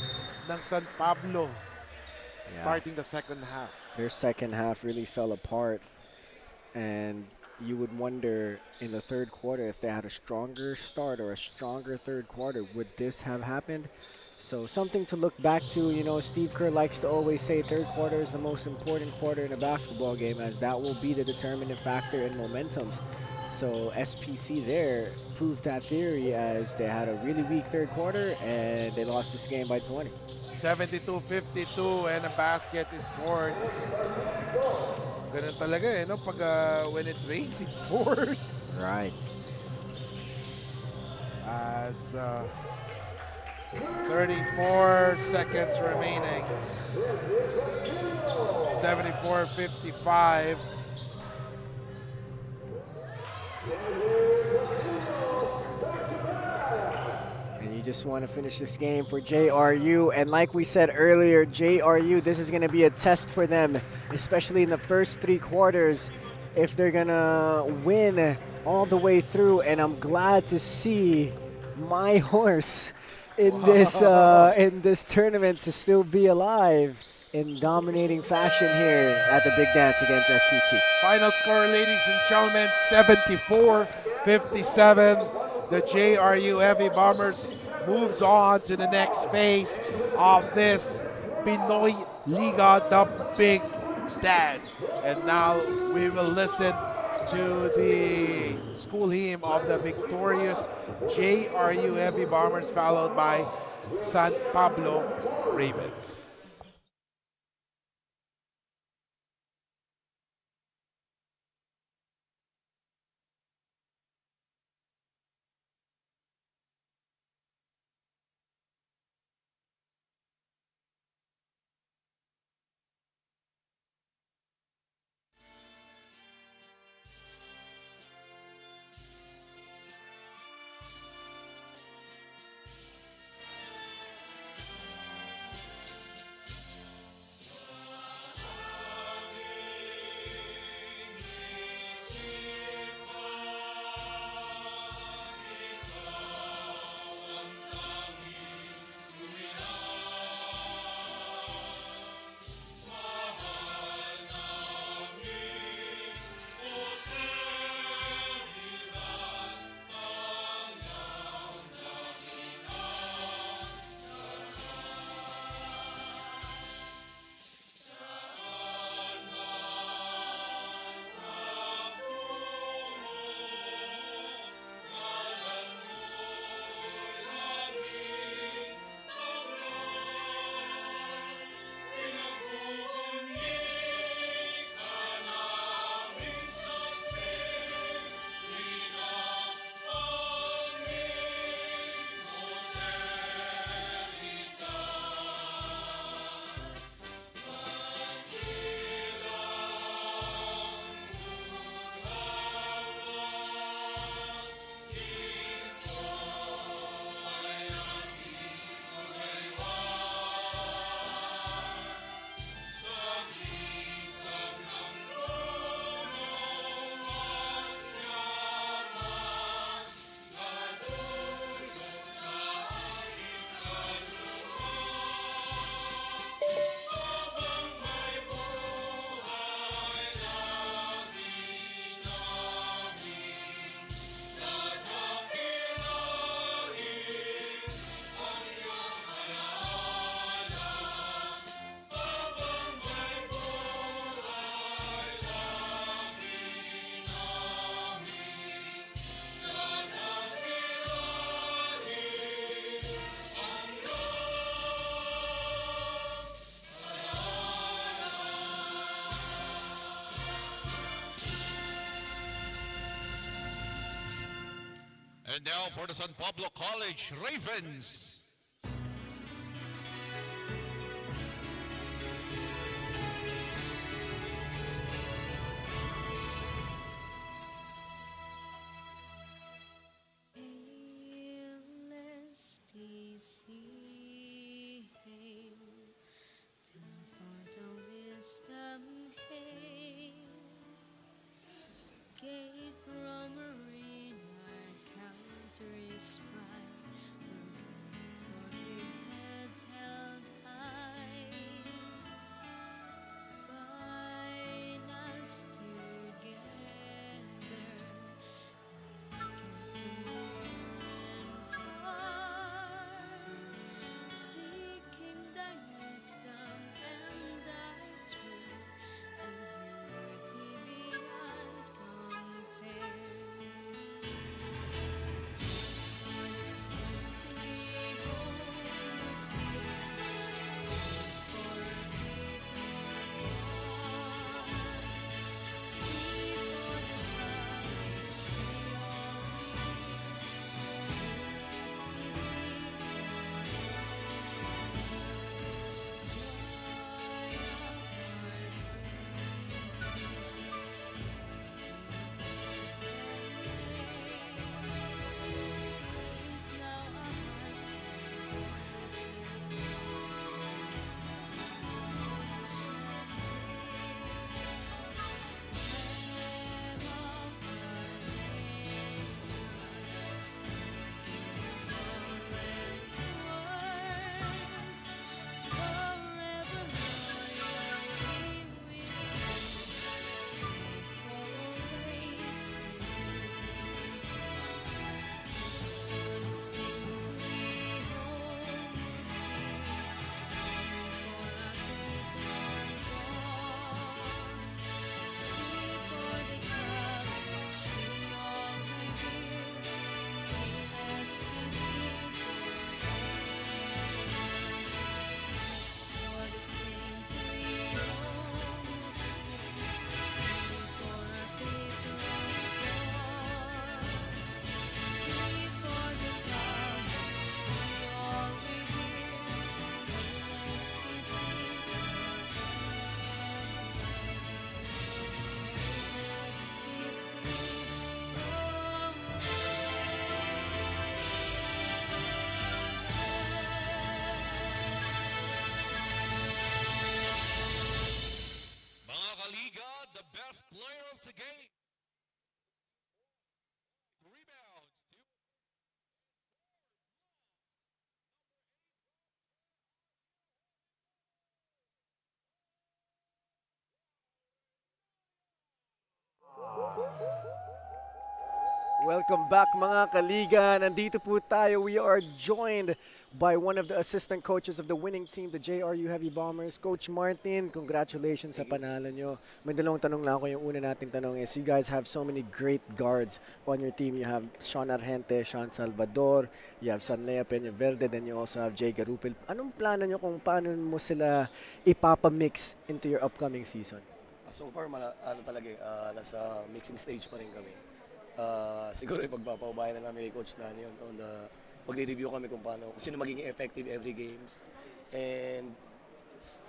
ng San Pablo. Yeah. Starting the second half. Their second half really fell apart, and you would wonder in the third quarter if they had a stronger start or a stronger third quarter, would this have happened? So something to look back to. You know, Steve Kerr likes to always say third quarter is the most important quarter in a basketball game, as that will be the determining factor in momentum. So SPC there proved that theory, as they had a really weak third quarter and they lost this game by 20. 72-52 and a basket is scored. Ganun talaga no? Pag when it rains, it pours. Right. As 34 seconds remaining. 74-55. And you just want to finish this game for JRU. And like we said earlier, JRU, this is going to be a test for them, especially in the first 3 quarters, if they're going to win all the way through. And I'm glad to see my horse in this tournament to still be alive in dominating fashion here at the Big Dance against SPC. Final score, ladies and gentlemen, 74-57. The JRU Heavy Bombers moves on to the next phase of this Pinoyliga, the Big Dance. And now we will listen to the school hymn of the victorious JRU Heavy Bombers, followed by San Pablo Ravens. And now for the San Pablo College Ravens. Mga kaliga, the best player of the game. Rebounds. Welcome back mga kaliga. Nandito po tayo. We are joined by one of the assistant coaches of the winning team, the JRU Heavy Bombers, Coach Martin. Congratulations sa panalo nyo. May dalawang tanong lang ako. Yung una nating tanong is, you guys have so many great guards on your team. You have Sean Argente, Sean Salvador, you have Sanlea Peñaverde, then you also have Jay Garupil. Anong plano nyo kung paano mo sila ipapamix into your upcoming season? So far, nasa mixing stage pa rin kami. Siguro ipagpapaubayan na namin kay Coach Danny on the magre-review kami kung sino magiging effective every games. And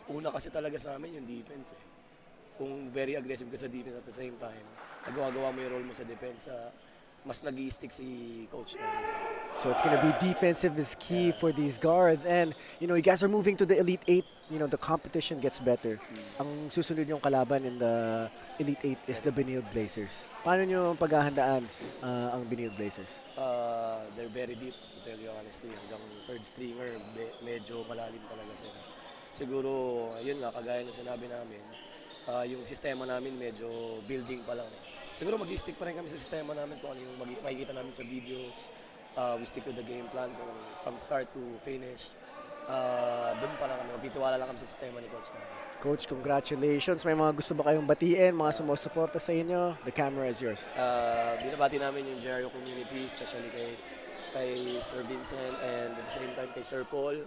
una kasi talaga sa amin yung defense. Kung very aggressive ka sa defense at the same time, nagawa mo yung role mo sa defense, mas nag-i-stick si Coach Danny. So it's going to be defensive is key for these guards. And, you know, you guys are moving to the Elite 8. You know, the competition gets better. Ang susunod yung kalaban in the Elite 8 is the Benilde Blazers. Paano nyo paghahandaan ang Benilde Blazers? They're very deep, to tell you honestly. Hanggang third stringer, medyo malalim talaga sila. Siguro, yun nga, kagaya na sinabi namin, yung sistema namin medyo building pa lang. Siguro mag-stick pa rin kami sa sistema namin kung ano yung makikita namin sa videos. We stick to the game plan from start to finish. Doon pa lang kami. Magtitiwala lang kami sa sistema ni Coach namin. Coach, congratulations. May mga gusto ba kayong batiin, mga sumusuporta sa inyo? The camera is yours. Binabati namin yung JRU community, especially kay Sir Vincent and at the same time kay Sir Paul.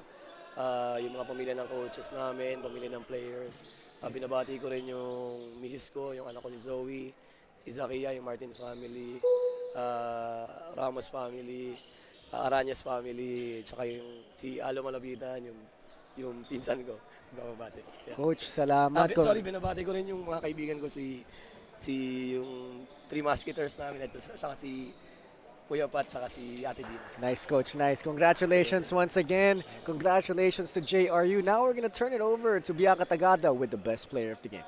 Yung mga pamilya ng coaches namin, pamilya ng players. Binabati ko rin yung misis ko, yung anak ko si Zoe, si Zakia, yung Martin family, Ramos family, Aranyas family, tsaka yung si Alo Malapitan, yung pinsan ko. Bababati. Yeah. Coach, salamat. Sorry, binabati ko rin yung mga kaibigan ko si yung Three Musketeers namin at saka si Kuya Pat saka si Ate Dina. Nice, Coach. Nice. Congratulations once again. Congratulations to JRU. Now we're going to turn it over to Bianca Tagada with the best player of the game.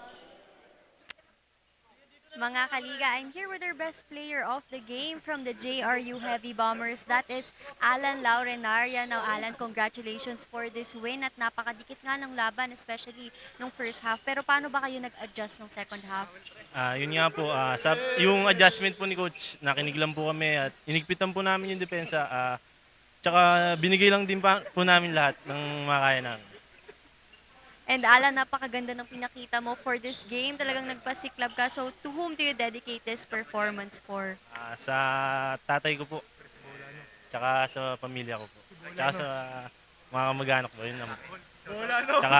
Mga kaliga, I'm here with our best player of the game from the JRU Heavy Bombers. That is Alan Laurenaria. Now, Alan, congratulations for this win at napakadikit nga ng laban, especially nung first half. Pero paano ba kayo nag-adjust nung second half? Yun nga po, yung adjustment po ni Coach, nakinig lang po kami at inigpitan po namin yung depensa. Tsaka binigay lang din po namin lahat ng makaya namin. And Alan, napakaganda ng pinakita mo for this game. Talagang nagpasiklab ka. So, to whom do you dedicate this performance for? Sa tatay ko po, tsaka sa pamilya ko po, tsaka sa mga kamag-anak ko, yun naman. Tsaka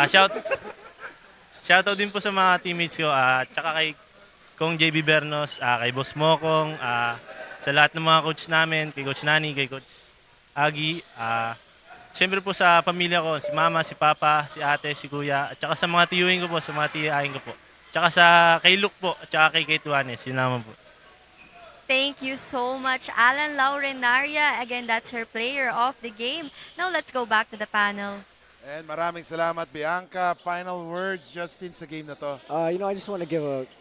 shoutout din po sa mga teammates ko, tsaka kay Kong JB Bernos, kay Boss Mokong, sa lahat ng mga coach namin, kay Coach Nani, kay Coach Agi, siyempre po sa pamilya ko, si Mama, si Papa, si Ate, si Kuya, at saka sa mga tiyuhin ko po, sa mga tiyahin ko po. Tsaka kay Luke po, at saka kay Tuanes, yun naman po. Thank you so much, Alan Laurenaria. Again, that's her player of the game. Now, let's go back to the panel. And maraming salamat, Bianca. Final words, Justin, sa game na to. You know, I just want to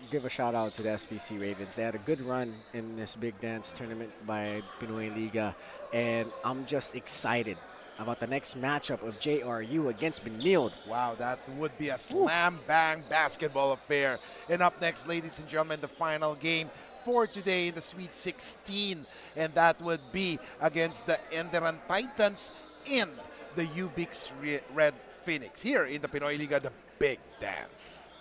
give a shout out to the SBC Ravens. They had a good run in this big dance tournament by Pinoyliga, and I'm just excited about the next matchup of JRU against Benilde. Wow, that would be a slam-bang basketball affair. And up next, ladies and gentlemen, the final game for today in the Sweet 16. And that would be against the ENDERUN Titans and the UBIX Red Phoenix here in the Pinoyliga, the Big Dance.